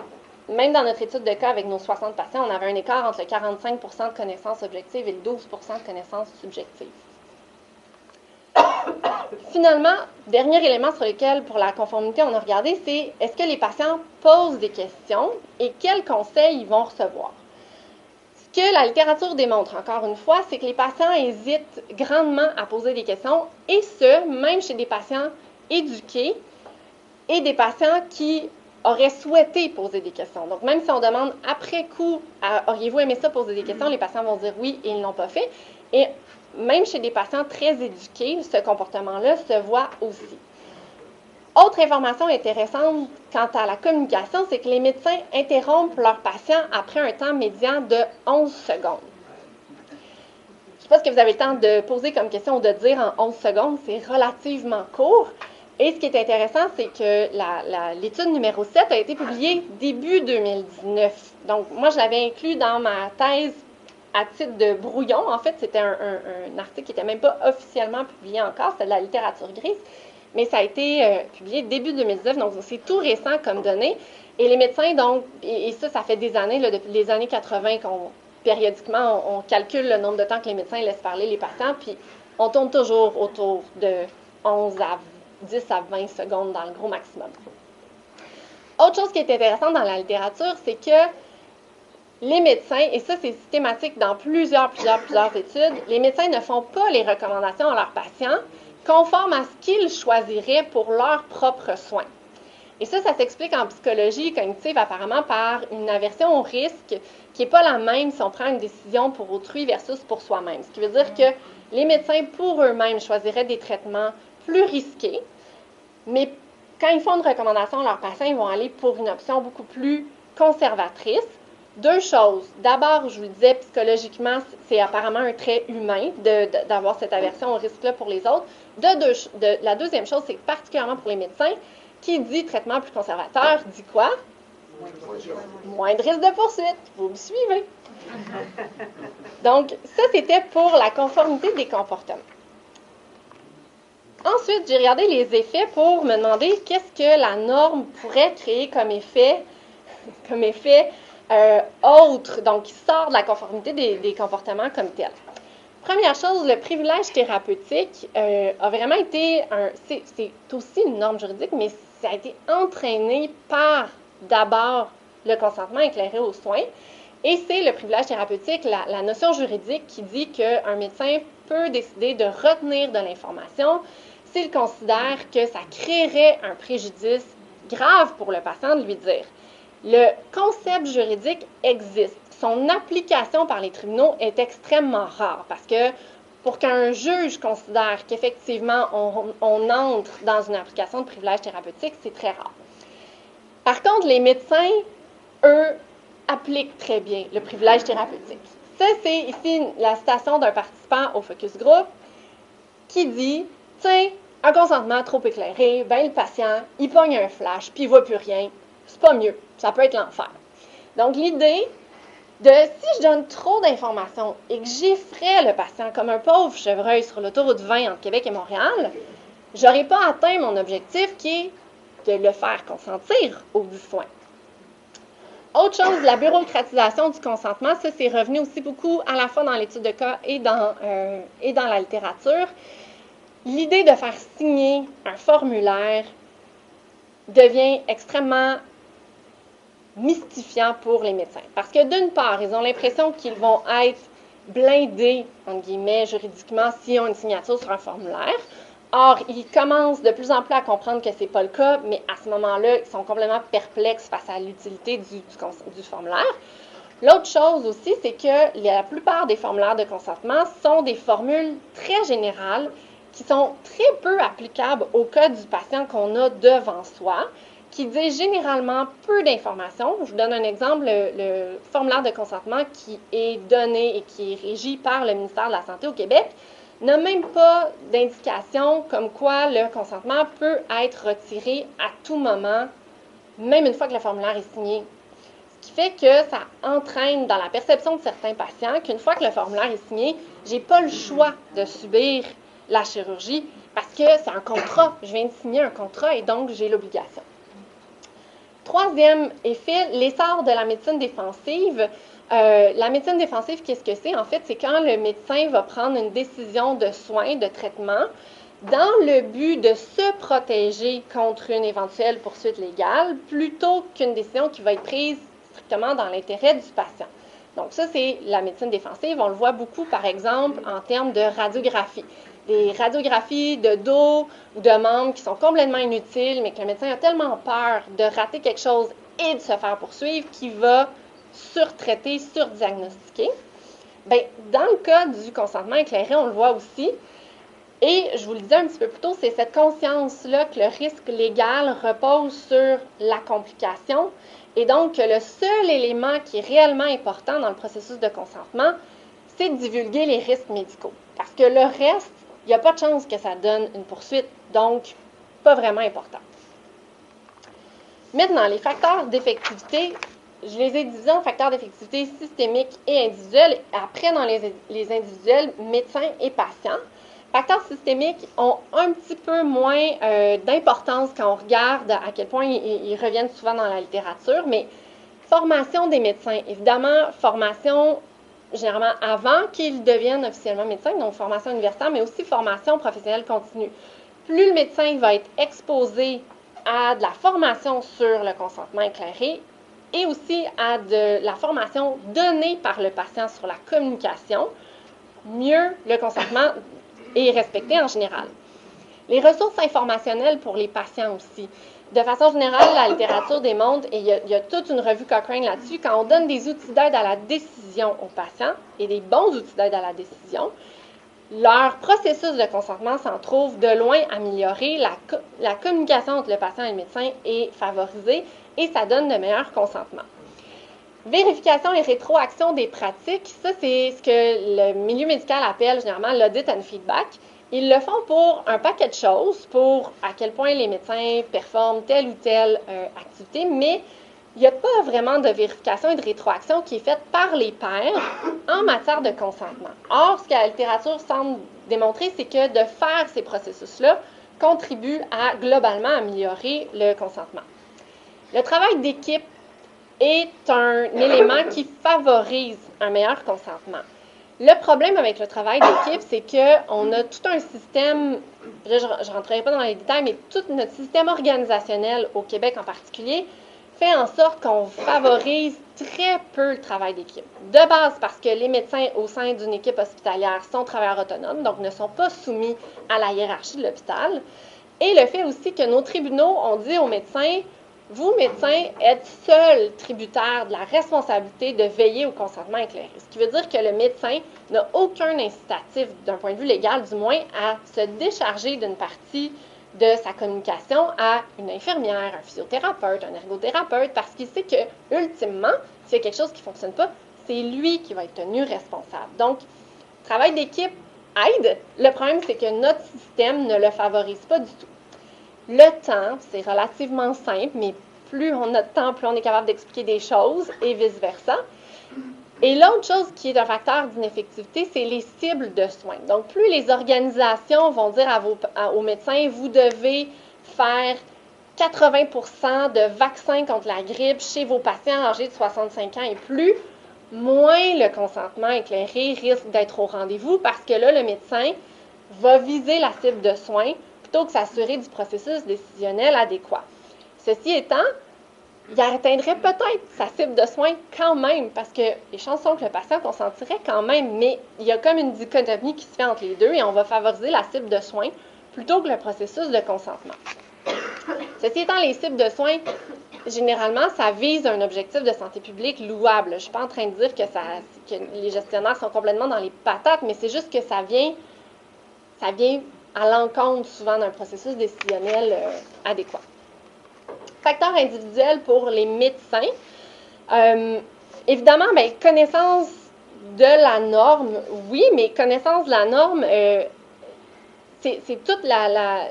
même dans notre étude de cas avec nos 60 patients, on avait un écart entre le 45 % de connaissances objectives et le 12 % de connaissances subjectives. Finalement, dernier élément sur lequel, pour la conformité, on a regardé, c'est est-ce que les patients posent des questions et quels conseils ils vont recevoir. Ce que la littérature démontre, encore une fois, c'est que les patients hésitent grandement à poser des questions, et ce, même chez des patients éduqués et des patients qui auraient souhaité poser des questions. Donc, même si on demande après coup, auriez-vous aimé ça poser des questions, les patients vont dire oui et ils ne l'ont pas fait. Et même chez des patients très éduqués, ce comportement-là se voit aussi. Autre information intéressante quant à la communication, c'est que les médecins interrompent leurs patients après un temps médian de 11 secondes. Je ne sais pas ce que vous avez le temps de poser comme question ou de dire en 11 secondes, c'est relativement court. Et ce qui est intéressant, c'est que l'étude numéro 7 a été publiée début 2019. Donc, moi, je l'avais inclus dans ma thèse à titre de brouillon. En fait, c'était un article qui n'était même pas officiellement publié encore, c'était de la littérature grise, mais ça a été publié début 2019, donc c'est tout récent comme données. Et les médecins, donc, et ça fait des années, là, depuis les années 80, périodiquement, on calcule le nombre de temps que les médecins laissent parler les patients, puis on tourne toujours autour de 10 à 20 secondes dans le gros maximum. Autre chose qui est intéressante dans la littérature, c'est que les médecins, et ça c'est systématique dans plusieurs études, les médecins ne font pas les recommandations à leurs patients conformes à ce qu'ils choisiraient pour leurs propres soins. Et ça s'explique en psychologie cognitive apparemment par une aversion au risque qui n'est pas la même si on prend une décision pour autrui versus pour soi-même. Ce qui veut dire que les médecins pour eux-mêmes choisiraient des traitements plus risqués, mais quand ils font une recommandation à leurs patients, ils vont aller pour une option beaucoup plus conservatrice. Deux choses. D'abord, je vous le disais, psychologiquement, c'est apparemment un trait humain d'avoir cette aversion au risque-là pour les autres. La deuxième chose, c'est que particulièrement pour les médecins, qui dit traitement plus conservateur, dit quoi? Moins de risque de poursuite. Vous me suivez? Donc, ça, c'était pour la conformité des comportements. Ensuite, j'ai regardé les effets pour me demander qu'est-ce que la norme pourrait créer comme effet autre, donc qui sort de la conformité des comportements comme tel. Première chose, le privilège thérapeutique a vraiment été c'est aussi une norme juridique, mais ça a été entraîné par d'abord le consentement éclairé aux soins. Et c'est le privilège thérapeutique, la notion juridique qui dit qu'un médecin peut décider de retenir de l'information s'il considère que ça créerait un préjudice grave pour le patient de lui dire. Le concept juridique existe. Son application par les tribunaux est extrêmement rare parce que pour qu'un juge considère qu'effectivement on entre dans une application de privilège thérapeutique, c'est très rare. Par contre, les médecins, eux, appliquent très bien le privilège thérapeutique. Ça, c'est ici la citation d'un participant au focus group qui dit « Tiens, un consentement trop éclairé, ben le patient, il pogne un flash, puis il voit plus rien. C'est pas mieux. Ça peut être l'enfer. » Donc, l'idée de si je donne trop d'informations et que j'effraie le patient comme un pauvre chevreuil sur l'autoroute 20 entre Québec et Montréal, je n'aurai pas atteint mon objectif qui est de le faire consentir aux 10 soins. Autre chose, la bureaucratisation du consentement, ça c'est revenu aussi beaucoup à la fois dans l'étude de cas et dans la littérature. L'idée de faire signer un formulaire devient extrêmement mystifiant pour les médecins. Parce que d'une part, ils ont l'impression qu'ils vont être blindés, entre guillemets, juridiquement, s'ils ont une signature sur un formulaire. Or, ils commencent de plus en plus à comprendre que ce n'est pas le cas, mais à ce moment-là, ils sont complètement perplexes face à l'utilité du formulaire. L'autre chose aussi, c'est que la plupart des formulaires de consentement sont des formules très générales qui sont très peu applicables au cas du patient qu'on a devant soi, qui dit généralement peu d'informations. Je vous donne un exemple, le formulaire de consentement qui est donné et qui est régi par le ministère de la Santé au Québec n'a même pas d'indication comme quoi le consentement peut être retiré à tout moment, même une fois que le formulaire est signé. Ce qui fait que ça entraîne dans la perception de certains patients qu'une fois que le formulaire est signé, je n'ai pas le choix de subir la chirurgie parce que c'est un contrat. Je viens de signer un contrat et donc j'ai l'obligation. Troisième effet, l'essor de la médecine défensive. La médecine défensive, qu'est-ce que c'est? En fait, c'est quand le médecin va prendre une décision de soins, de traitement, dans le but de se protéger contre une éventuelle poursuite légale, plutôt qu'une décision qui va être prise strictement dans l'intérêt du patient. Donc ça, c'est la médecine défensive. On le voit beaucoup, par exemple, en termes de radiographie. Des radiographies de dos ou de membres qui sont complètement inutiles, mais que le médecin a tellement peur de rater quelque chose et de se faire poursuivre qu'il va surtraiter, surdiagnostiquer. Bien, dans le cas du consentement éclairé, on le voit aussi. Et je vous le disais un petit peu plus tôt, c'est cette conscience-là que le risque légal repose sur la complication. Et donc, le seul élément qui est réellement important dans le processus de consentement, c'est de divulguer les risques médicaux. Parce que le reste, il n'y a pas de chance que ça donne une poursuite, donc pas vraiment important. Maintenant, les facteurs d'effectivité, je les ai divisés en facteurs d'effectivité systémiques et individuels. Après, dans les individuels, médecins et patients. Facteurs systémiques ont un petit peu moins d'importance quand on regarde à quel point ils reviennent souvent dans la littérature, mais formation des médecins, évidemment, formation généralement avant qu'ils deviennent officiellement médecins, donc formation universitaire, mais aussi formation professionnelle continue. Plus le médecin va être exposé à de la formation sur le consentement éclairé et aussi à de la formation donnée par le patient sur la communication, mieux le consentement est respecté en général. Les ressources informationnelles pour les patients aussi. De façon générale, la littérature démontre, et il y a toute une revue Cochrane là-dessus, quand on donne des outils d'aide à la décision aux patients et des bons outils d'aide à la décision, leur processus de consentement s'en trouve de loin amélioré, la communication entre le patient et le médecin est favorisée et ça donne de meilleurs consentements. Vérification et rétroaction des pratiques, ça c'est ce que le milieu médical appelle généralement l'audit and feedback. Ils le font pour un paquet de choses, pour à quel point les médecins performent telle ou telle activité, mais il n'y a pas vraiment de vérification et de rétroaction qui est faite par les pairs en matière de consentement. Or, ce que la littérature semble démontrer, c'est que de faire ces processus-là contribue à globalement améliorer le consentement. Le travail d'équipe est un élément qui favorise un meilleur consentement. Le problème avec le travail d'équipe, c'est qu'on a tout un système, je ne rentrerai pas dans les détails, mais tout notre système organisationnel au Québec en particulier fait en sorte qu'on favorise très peu le travail d'équipe. De base, parce que les médecins au sein d'une équipe hospitalière sont travailleurs autonomes, donc ne sont pas soumis à la hiérarchie de l'hôpital. Et le fait aussi que nos tribunaux ont dit aux médecins, vous, médecins, êtes seuls tributaires de la responsabilité de veiller au consentement éclairé. Ce qui veut dire que le médecin n'a aucun incitatif, d'un point de vue légal du moins, à se décharger d'une partie de sa communication à une infirmière, un physiothérapeute, un ergothérapeute, parce qu'il sait que, ultimement, s'il y a quelque chose qui ne fonctionne pas, c'est lui qui va être tenu responsable. Donc, travail d'équipe aide. Le problème, c'est que notre système ne le favorise pas du tout. Le temps, c'est relativement simple, mais plus on a de temps, plus on est capable d'expliquer des choses et vice-versa. Et l'autre chose qui est un facteur d'ineffectivité, c'est les cibles de soins. Donc, plus les organisations vont dire aux médecins, vous devez faire 80% de vaccins contre la grippe chez vos patients âgés de 65 ans et plus, moins le consentement éclairé risque d'être au rendez-vous parce que là, le médecin va viser la cible de soins plutôt que s'assurer du processus décisionnel adéquat. Ceci étant, il atteindrait peut-être sa cible de soins quand même, parce que les chances sont que le patient consentirait quand même, mais il y a comme une dichotomie qui se fait entre les deux et on va favoriser la cible de soins plutôt que le processus de consentement. Ceci étant, les cibles de soins, généralement, ça vise un objectif de santé publique louable. Je ne suis pas en train de dire que les gestionnaires sont complètement dans les patates, mais c'est juste que ça vient à l'encontre souvent d'un processus décisionnel adéquat. Facteurs individuels pour les médecins. Évidemment, connaissance de la norme, oui, mais connaissance de la norme, c'est toute la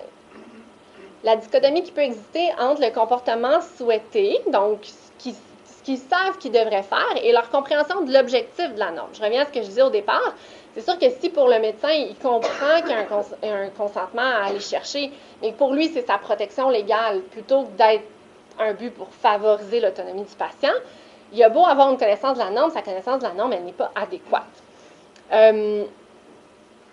dichotomie qui peut exister entre le comportement souhaité, donc ce qu'ils savent qu'ils devraient faire, et leur compréhension de l'objectif de la norme. Je reviens à ce que je disais au départ. C'est sûr que si pour le médecin, il comprend qu'il y a un consentement à aller chercher, mais pour lui, c'est sa protection légale plutôt que d'être un but pour favoriser l'autonomie du patient, il a beau avoir une connaissance de la norme, sa connaissance de la norme, elle n'est pas adéquate.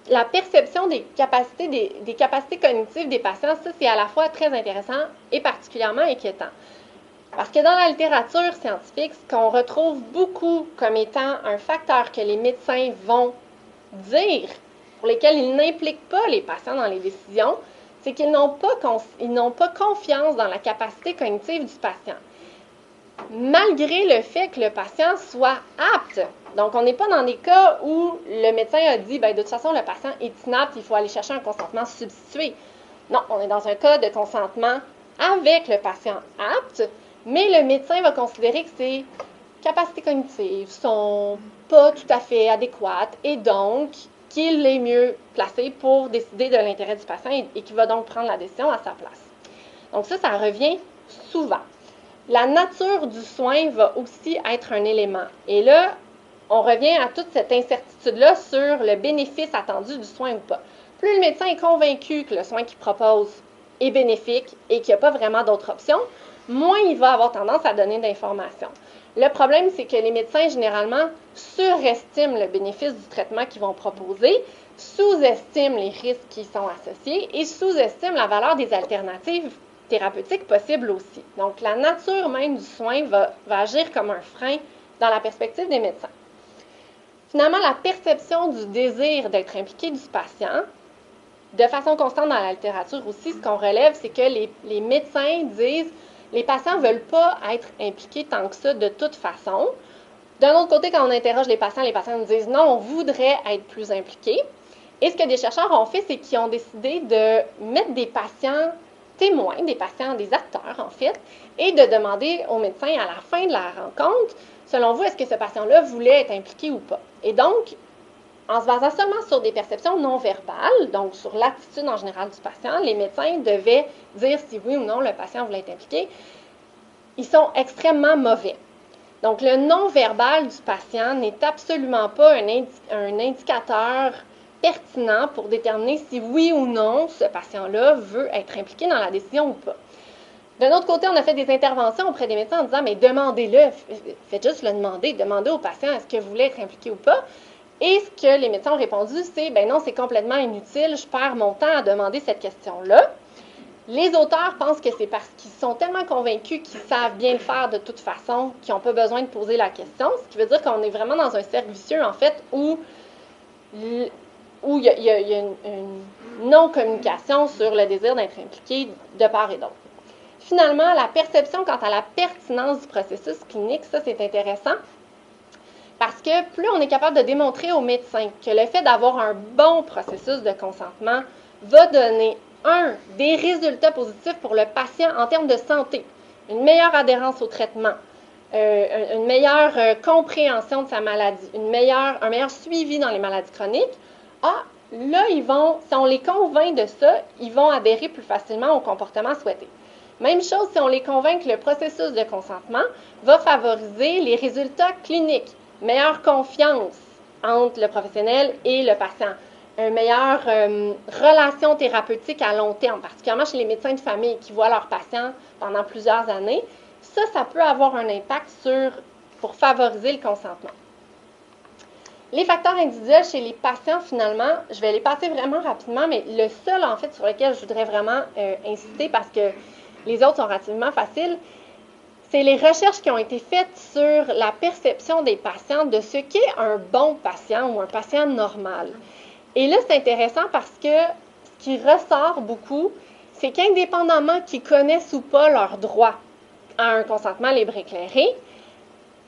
La perception des capacités cognitives des patients, ça, c'est à la fois très intéressant et particulièrement inquiétant. Parce que dans la littérature scientifique, ce qu'on retrouve beaucoup comme étant un facteur que les médecins vont dire, pour lesquels ils n'impliquent pas les patients dans les décisions, c'est qu'ils n'ont pas confiance dans la capacité cognitive du patient. Malgré le fait que le patient soit apte. Donc, on n'est pas dans des cas où le médecin a dit, de toute façon, le patient est inapte, il faut aller chercher un consentement substitué. Non, on est dans un cas de consentement avec le patient apte, mais le médecin va considérer que ses capacités cognitives sont pas tout à fait adéquates et donc qu'il est mieux placé pour décider de l'intérêt du patient et qu'il va donc prendre la décision à sa place. Donc ça revient souvent. La nature du soin va aussi être un élément. Et là, on revient à toute cette incertitude-là sur le bénéfice attendu du soin ou pas. Plus le médecin est convaincu que le soin qu'il propose est bénéfique et qu'il n'y a pas vraiment d'autres options, moins il va avoir tendance à donner d'informations. Le problème, c'est que les médecins, généralement, surestiment le bénéfice du traitement qu'ils vont proposer, sous-estiment les risques qui y sont associés et sous-estiment la valeur des alternatives thérapeutiques possibles aussi. Donc, la nature même du soin va agir comme un frein dans la perspective des médecins. Finalement, la perception du désir d'être impliqué du patient, de façon constante dans la littérature aussi, ce qu'on relève, c'est que les médecins disent les patients ne veulent pas être impliqués tant que ça de toute façon. D'un autre côté, quand on interroge les patients nous disent non, on voudrait être plus impliqués. Et ce que des chercheurs ont fait, c'est qu'ils ont décidé de mettre des patients témoins, des patients, des acteurs en fait, et de demander aux médecins à la fin de la rencontre, selon vous, est-ce que ce patient-là voulait être impliqué ou pas? Et donc, en se basant seulement sur des perceptions non verbales, donc sur l'attitude en général du patient, les médecins devaient dire si oui ou non le patient voulait être impliqué. Ils sont extrêmement mauvais. Donc, le non-verbal du patient n'est absolument pas un indicateur pertinent pour déterminer si oui ou non ce patient-là veut être impliqué dans la décision ou pas. D'un autre côté, on a fait des interventions auprès des médecins en disant, mais demandez-le, faites juste le demander, demandez au patient est-ce que vous voulez être impliqué ou pas. Et ce que les médecins ont répondu, c'est, non, c'est complètement inutile, je perds mon temps à demander cette question-là. Les auteurs pensent que c'est parce qu'ils sont tellement convaincus qu'ils savent bien le faire de toute façon, qu'ils n'ont pas besoin de poser la question, ce qui veut dire qu'on est vraiment dans un cercle vicieux, en fait, où il y a une non-communication sur le désir d'être impliqué de part et d'autre. Finalement, la perception quant à la pertinence du processus clinique, ça c'est intéressant, parce que plus on est capable de démontrer aux médecins que le fait d'avoir un bon processus de consentement va donner, des résultats positifs pour le patient en termes de santé, une meilleure adhérence au traitement, une meilleure compréhension de sa maladie, un meilleur suivi dans les maladies chroniques, là, si on les convainc de ça, ils vont adhérer plus facilement au comportement souhaité. Même chose si on les convainc que le processus de consentement va favoriser les résultats cliniques, meilleure confiance entre le professionnel et le patient, une meilleure relation thérapeutique à long terme, particulièrement chez les médecins de famille qui voient leurs patients pendant plusieurs années. Ça peut avoir un impact pour favoriser le consentement. Les facteurs individuels chez les patients, finalement, je vais les passer vraiment rapidement, mais le seul, en fait, sur lequel je voudrais vraiment insister, parce que les autres sont relativement faciles, c'est les recherches qui ont été faites sur la perception des patients de ce qu'est un bon patient ou un patient normal. Et là, c'est intéressant parce que ce qui ressort beaucoup, c'est qu'indépendamment qu'ils connaissent ou pas leurs droits à un consentement libre et éclairé,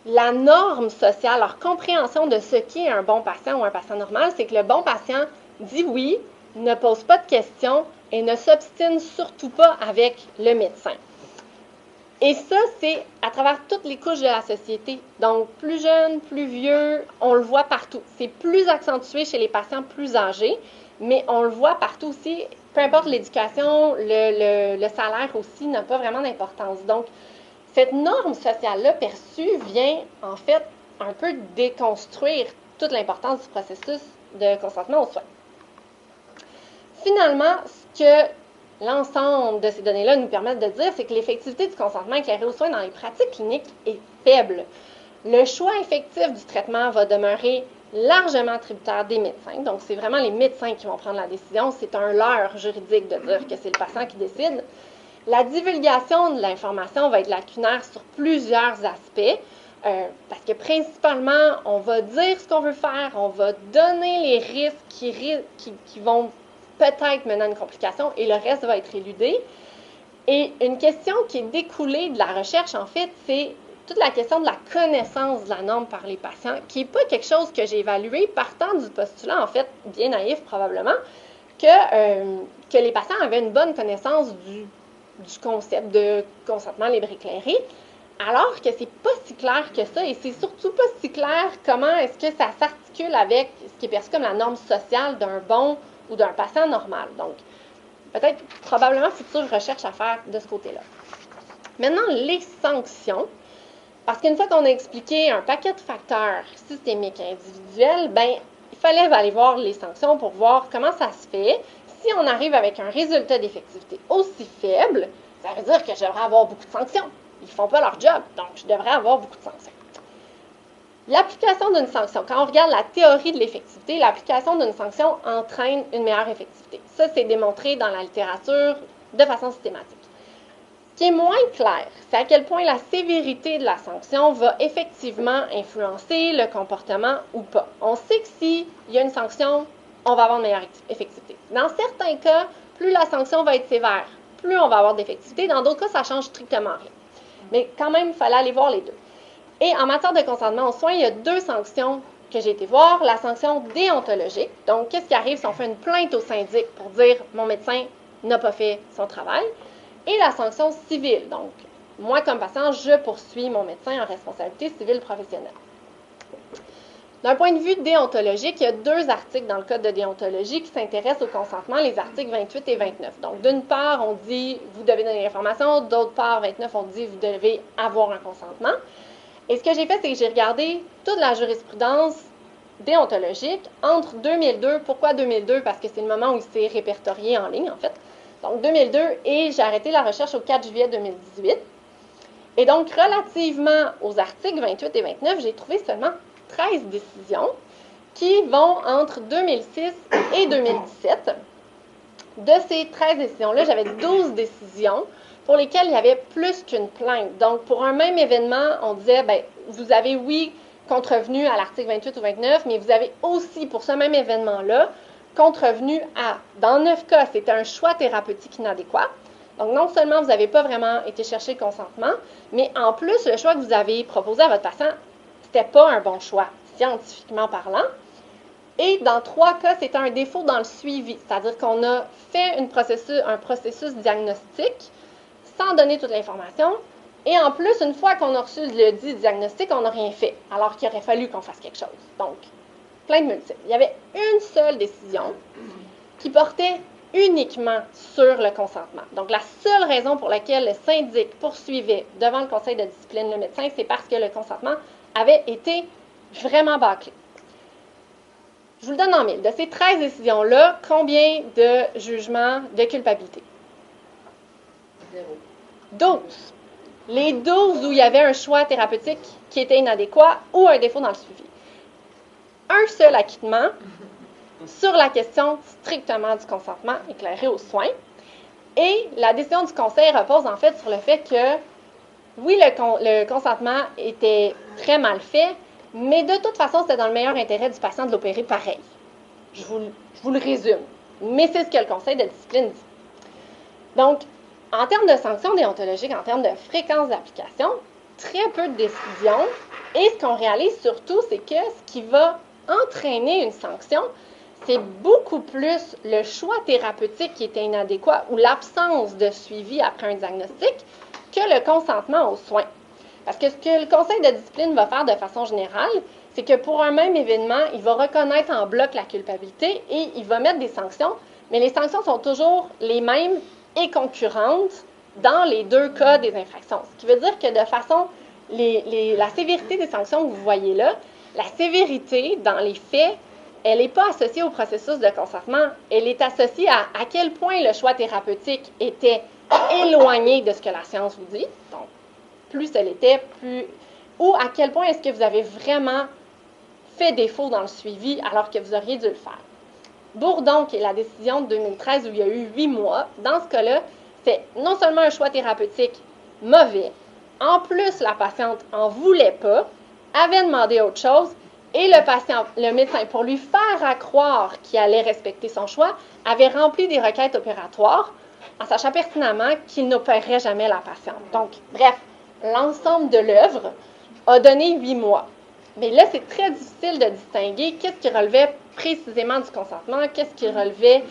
la norme sociale, leur compréhension de ce qu'est un bon patient ou un patient normal, c'est que le bon patient dit oui, ne pose pas de questions et ne s'obstine surtout pas avec le médecin. Et ça, c'est à travers toutes les couches de la société. Donc, plus jeunes, plus vieux, on le voit partout. C'est plus accentué chez les patients plus âgés, mais on le voit partout aussi. Peu importe l'éducation, le salaire aussi n'a pas vraiment d'importance. Donc, cette norme sociale-là perçue vient, en fait, un peu déconstruire toute l'importance du processus de consentement aux soins. Finalement, ce que l'ensemble de ces données-là nous permettent de dire, c'est que l'effectivité du consentement éclairé aux soins dans les pratiques cliniques est faible. Le choix effectif du traitement va demeurer largement tributaire des médecins. Donc, c'est vraiment les médecins qui vont prendre la décision. C'est un leurre juridique de dire que c'est le patient qui décide. La divulgation de l'information va être lacunaire sur plusieurs aspects, parce que principalement, on va dire ce qu'on veut faire, on va donner les risques qui vont peut-être mener à une complication, et le reste va être éludé. Et une question qui est découlée de la recherche, en fait, c'est toute la question de la connaissance de la norme par les patients, qui n'est pas quelque chose que j'ai évalué partant du postulat, en fait, bien naïf probablement, que les patients avaient une bonne connaissance du concept de consentement libre éclairé, alors que c'est pas si clair que ça, et c'est surtout pas si clair comment est-ce que ça s'articule avec ce qui est perçu comme la norme sociale d'un bon ou d'un patient normal. Donc, peut-être, probablement, future recherche à faire de ce côté-là. Maintenant, les sanctions. Parce qu'une fois qu'on a expliqué un paquet de facteurs systémiques et individuels, ben, il fallait aller voir les sanctions pour voir comment ça se fait. Si on arrive avec un résultat d'effectivité aussi faible, ça veut dire que je devrais avoir beaucoup de sanctions. Ils ne font pas leur job, donc je devrais avoir beaucoup de sanctions. L'application d'une sanction, quand on regarde la théorie de l'effectivité, l'application d'une sanction entraîne une meilleure effectivité. Ça, c'est démontré dans la littérature de façon systématique. Ce qui est moins clair, c'est à quel point la sévérité de la sanction va effectivement influencer le comportement ou pas. On sait que s'il y a une sanction, on va avoir une meilleure effectivité. Dans certains cas, plus la sanction va être sévère, plus on va avoir d'effectivité. Dans d'autres cas, ça ne change strictement rien. Mais quand même, il fallait aller voir les deux. Et en matière de consentement aux soins, il y a deux sanctions que j'ai été voir. La sanction déontologique. Donc, qu'est-ce qui arrive si on fait une plainte au syndic pour dire « mon médecin n'a pas fait son travail ». Et la sanction civile. Donc, moi, comme patient, je poursuis mon médecin en responsabilité civile professionnelle. D'un point de vue déontologique, il y a deux articles dans le Code de déontologie qui s'intéressent au consentement, les articles 28 et 29. Donc, d'une part, on dit « vous devez donner l'information », d'autre part, 29, on dit « vous devez avoir un consentement ». Et ce que j'ai fait, c'est que j'ai regardé toute la jurisprudence déontologique entre 2002. Pourquoi 2002? Parce que c'est le moment où il s'est répertorié en ligne, en fait. Donc, 2002, et j'ai arrêté la recherche au 4 juillet 2018. Et donc, relativement aux articles 28 et 29, j'ai trouvé seulement 13 décisions qui vont entre 2006 et 2017. De ces 13 décisions-là, j'avais 12 décisions pour lesquelles il y avait plus qu'une plainte. Donc, pour un même événement, on disait, bien, vous avez, oui, contrevenu à l'article 28 ou 29, mais vous avez aussi, pour ce même événement-là, contrevenu à, dans 9 cas, c'était un choix thérapeutique inadéquat. Donc, non seulement vous n'avez pas vraiment été chercher le consentement, mais en plus, le choix que vous avez proposé à votre patient, c'était pas un bon choix, scientifiquement parlant. Et dans 3 cas, c'était un défaut dans le suivi, c'est-à-dire qu'on a fait un processus diagnostique sans donner toute l'information. Et en plus, une fois qu'on a reçu le dit diagnostic, on n'a rien fait, alors qu'il aurait fallu qu'on fasse quelque chose. Donc, plainte multiple. Il y avait une seule décision qui portait uniquement sur le consentement. Donc, la seule raison pour laquelle le syndic poursuivait devant le conseil de discipline le médecin, c'est parce que le consentement avait été vraiment bâclé. Je vous le donne en mille. De ces 13 décisions-là, combien de jugements de culpabilité? 0. 12. Les 12 où il y avait un choix thérapeutique qui était inadéquat ou un défaut dans le suivi. Un seul acquittement sur la question strictement du consentement éclairé aux soins. Et la décision du conseil repose en fait sur le fait que, oui, le consentement était très mal fait, mais de toute façon, c'était dans le meilleur intérêt du patient de l'opérer pareil. Je vous le résume. Mais c'est ce que le conseil de discipline dit. Donc, en termes de sanctions déontologiques, en termes de fréquence d'application, très peu de décisions. Et ce qu'on réalise surtout, c'est que ce qui va entraîner une sanction, c'est beaucoup plus le choix thérapeutique qui était inadéquat ou l'absence de suivi après un diagnostic que le consentement aux soins. Parce que ce que le conseil de discipline va faire de façon générale, c'est que pour un même événement, il va reconnaître en bloc la culpabilité et il va mettre des sanctions, mais les sanctions sont toujours les mêmes et concurrentes dans les deux cas des infractions. Ce qui veut dire que de façon, la sévérité des sanctions que vous voyez là, la sévérité dans les faits, elle n'est pas associée au processus de consentement, elle est associée à quel point le choix thérapeutique était éloigné de ce que la science vous dit. Donc, plus elle était, plus... Ou à quel point est-ce que vous avez vraiment fait défaut dans le suivi alors que vous auriez dû le faire. Bourdon, qui est la décision de 2013 où il y a eu 8 mois, dans ce cas-là, c'est non seulement un choix thérapeutique mauvais, en plus la patiente en voulait pas, avait demandé autre chose, et le médecin, pour lui faire croire qu'il allait respecter son choix, avait rempli des requêtes opératoires en sachant pertinemment qu'il n'opérerait jamais la patiente. Donc, bref, l'ensemble de l'œuvre a donné 8 mois. Mais là, c'est très difficile de distinguer qu'est-ce qui relevait précisément du consentement, qu'est-ce qui relevait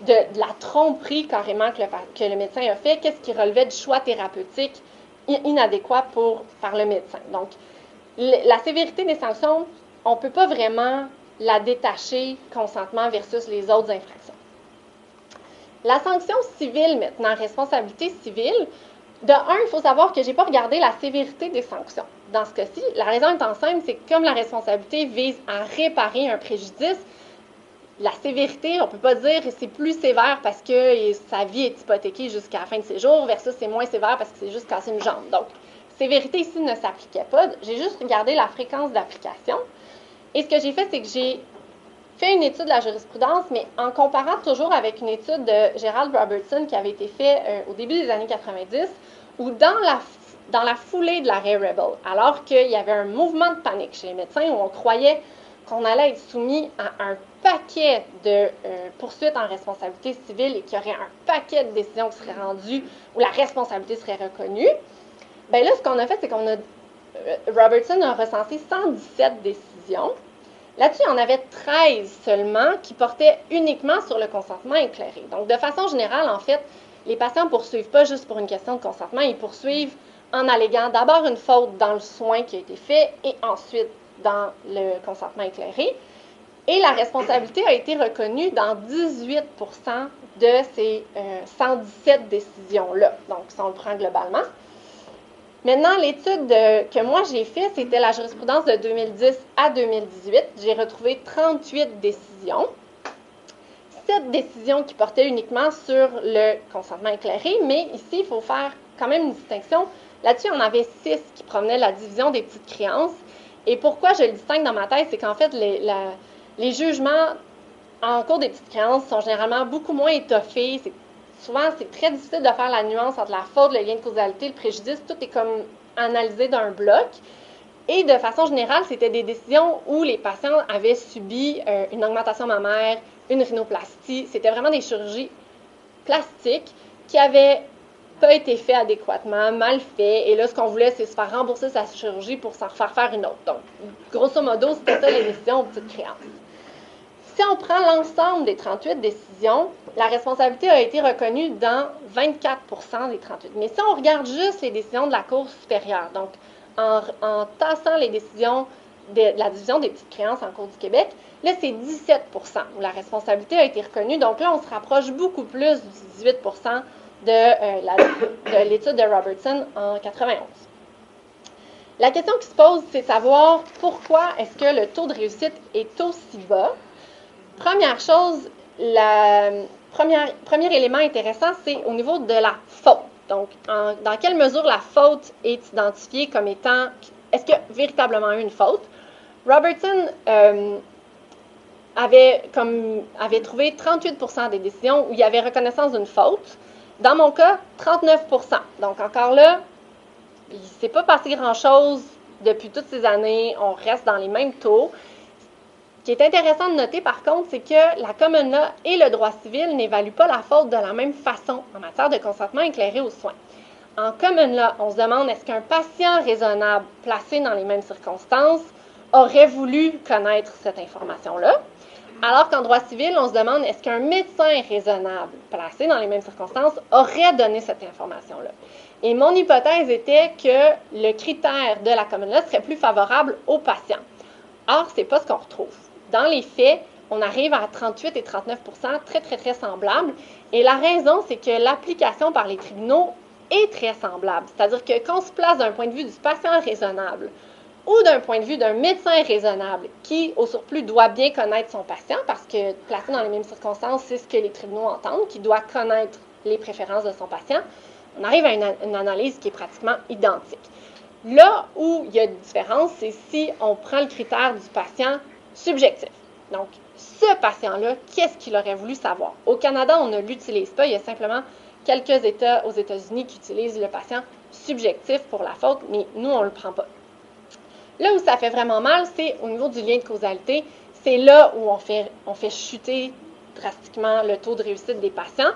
de la tromperie carrément que le médecin a fait, qu'est-ce qui relevait du choix thérapeutique inadéquat par le médecin. Donc, la sévérité des sanctions, on ne peut pas vraiment la détacher consentement versus les autres infractions. La sanction civile maintenant, responsabilité civile, de un, il faut savoir que je n'ai pas regardé la sévérité des sanctions. Dans ce cas-ci, la raison étant simple, c'est que comme la responsabilité vise à réparer un préjudice, la sévérité, on ne peut pas dire que c'est plus sévère parce que sa vie est hypothéquée jusqu'à la fin de ses jours versus c'est moins sévère parce que c'est juste casser une jambe. Donc, sévérité ici ne s'appliquait pas. J'ai juste regardé la fréquence d'application. Et ce que j'ai fait, c'est que j'ai fait une étude de la jurisprudence, mais en comparant toujours avec une étude de Gerald Robertson qui avait été faite au début des années 90, où dans la foulée de l'arrêt Rebel, alors qu'il y avait un mouvement de panique chez les médecins où on croyait qu'on allait être soumis à un paquet de poursuites en responsabilité civile et qu'il y aurait un paquet de décisions qui seraient rendues où la responsabilité serait reconnue, bien là, ce qu'on a fait, c'est Robertson a recensé 117 décisions. Là-dessus, il y en avait 13 seulement qui portaient uniquement sur le consentement éclairé. Donc, de façon générale, en fait, les patients ne poursuivent pas juste pour une question de consentement, ils poursuivent en alléguant d'abord une faute dans le soin qui a été fait et ensuite dans le consentement éclairé. Et la responsabilité a été reconnue dans 18% de ces 117 décisions-là. Donc, si on le prend globalement. Maintenant, l'étude que moi j'ai faite, c'était la jurisprudence de 2010 à 2018. J'ai retrouvé 38 décisions. 7 décisions qui portaient uniquement sur le consentement éclairé, mais ici, il faut faire quand même une distinction. Là-dessus, on avait 6 qui provenaient de la division des petites créances. Et pourquoi je le distingue dans ma tête, c'est qu'en fait, les jugements en cours des petites créances sont généralement beaucoup moins étoffés. Souvent, c'est très difficile de faire la nuance entre la faute, le lien de causalité, le préjudice. Tout est comme analysé d'un bloc. Et de façon générale, c'était des décisions où les patients avaient subi une augmentation mammaire, une rhinoplastie. C'était vraiment des chirurgies plastiques qui avaient pas été faites adéquatement, mal fait. Et là, ce qu'on voulait, c'est se faire rembourser sa chirurgie pour s'en refaire faire une autre. Donc, grosso modo, c'était ça les décisions aux petites créances. Si on prend l'ensemble des 38 décisions, la responsabilité a été reconnue dans 24% des 38. Mais si on regarde juste les décisions de la Cour supérieure, donc en tassant les décisions de la division des petites créances en Cour du Québec, là, c'est 17% où la responsabilité a été reconnue. Donc là, on se rapproche beaucoup plus du 18% de l'étude de Robertson en 91. La question qui se pose, c'est de savoir pourquoi est-ce que le taux de réussite est aussi bas. première chose, premier élément intéressant, c'est au niveau de la faute. Donc, dans quelle mesure la faute est identifiée comme étant, est-ce qu'il y a véritablement eu une faute? Robertson avait trouvé 38% des décisions où il y avait reconnaissance d'une faute. Dans mon cas, 39%. Donc, encore là, il ne s'est pas passé grand-chose depuis toutes ces années. On reste dans les mêmes taux. Ce qui est intéressant de noter, par contre, c'est que la common law et le droit civil n'évaluent pas la faute de la même façon en matière de consentement éclairé aux soins. En common law, on se demande est-ce qu'un patient raisonnable placé dans les mêmes circonstances aurait voulu connaître cette information-là, alors qu'en droit civil, on se demande est-ce qu'un médecin raisonnable placé dans les mêmes circonstances aurait donné cette information-là. Et mon hypothèse était que le critère de la common law serait plus favorable aux patients. Or, ce n'est pas ce qu'on retrouve. Dans les faits, on arrive à 38 et 39%, très, très, très semblables. Et la raison, c'est que l'application par les tribunaux est très semblable. C'est-à-dire que quand on se place d'un point de vue du patient raisonnable ou d'un point de vue d'un médecin raisonnable qui, au surplus, doit bien connaître son patient, parce que placé dans les mêmes circonstances, c'est ce que les tribunaux entendent, qui doit connaître les préférences de son patient, on arrive à une analyse qui est pratiquement identique. Là où il y a une différence, c'est si on prend le critère du patient subjectif. Donc, ce patient-là, qu'est-ce qu'il aurait voulu savoir? Au Canada, on ne l'utilise pas. Il y a simplement quelques États aux États-Unis qui utilisent le patient subjectif pour la faute, mais nous, on ne le prend pas. Là où ça fait vraiment mal, c'est au niveau du lien de causalité. C'est là où on fait chuter drastiquement le taux de réussite des patients.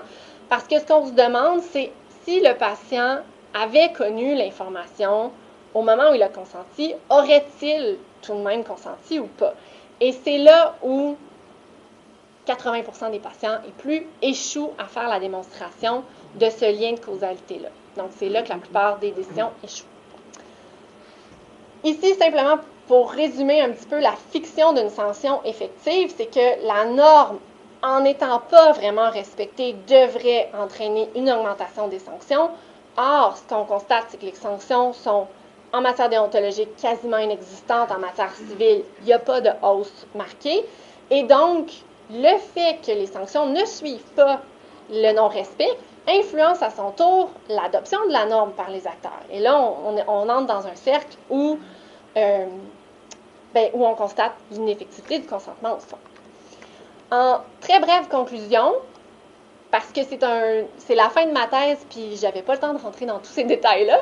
Parce que ce qu'on se demande, c'est si le patient avait connu l'information au moment où il a consenti, aurait-il tout de même consenti ou pas? Et c'est là où 80% des patients et plus échouent à faire la démonstration de ce lien de causalité-là. Donc, c'est là que la plupart des décisions échouent. Ici, simplement pour résumer un petit peu la fiction d'une sanction effective, c'est que la norme, en n'étant pas vraiment respectée, devrait entraîner une augmentation des sanctions. Or, ce qu'on constate, c'est que les sanctions sont, en matière déontologique, quasiment inexistantes. En matière civile, il n'y a pas de hausse marquée. Et donc, le fait que les sanctions ne suivent pas le non-respect influence à son tour l'adoption de la norme par les acteurs. Et là, on entre dans un cercle où on constate l'ineffectivité du consentement aux soins. En très brève conclusion, parce que c'est la fin de ma thèse, puis j'avais pas le temps de rentrer dans tous ces détails-là,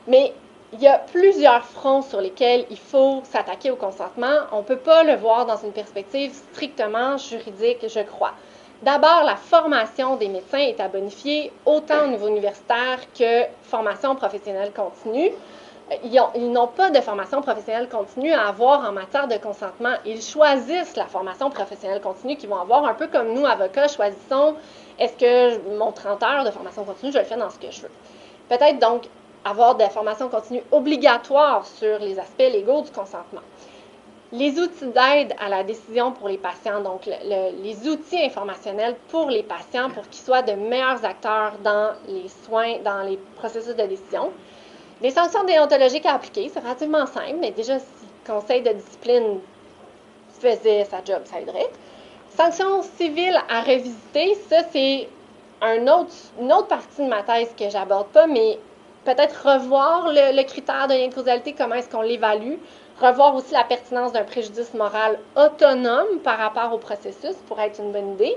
mais il y a plusieurs fronts sur lesquels il faut s'attaquer au consentement. On ne peut pas le voir dans une perspective strictement juridique, je crois. D'abord, la formation des médecins est à bonifier autant au niveau universitaire que formation professionnelle continue. Ils n'ont pas de formation professionnelle continue à avoir en matière de consentement. Ils choisissent la formation professionnelle continue qu'ils vont avoir, un peu comme nous, avocats, choisissons est-ce que mon 30 heures de formation continue, je le fais dans ce que je veux. Peut-être donc avoir des formations continues obligatoires sur les aspects légaux du consentement. Les outils d'aide à la décision pour les patients, donc les outils informationnels pour les patients pour qu'ils soient de meilleurs acteurs dans les soins, dans les processus de décision. Les sanctions déontologiques à appliquer, c'est relativement simple, mais déjà, si le conseil de discipline faisait sa job, ça aiderait. Sanctions civiles à revisiter, ça, c'est une autre partie de ma thèse que j'aborde pas, mais peut-être revoir le critère de lien de causalité, comment est-ce qu'on l'évalue, revoir aussi la pertinence d'un préjudice moral autonome par rapport au processus pourrait être une bonne idée.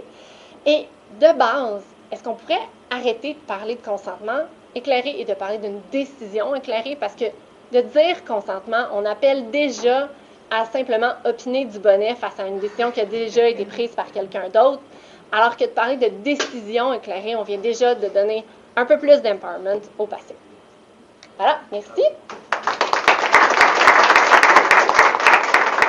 Et de base, est-ce qu'on pourrait arrêter de parler de consentement éclairé et de parler d'une décision éclairée? Parce que de dire consentement, on appelle déjà à simplement opiner du bonnet face à une décision qui a déjà été prise par quelqu'un d'autre, alors que de parler de décision éclairée, on vient déjà de donner un peu plus d'empowerment aux patients. Voilà, merci.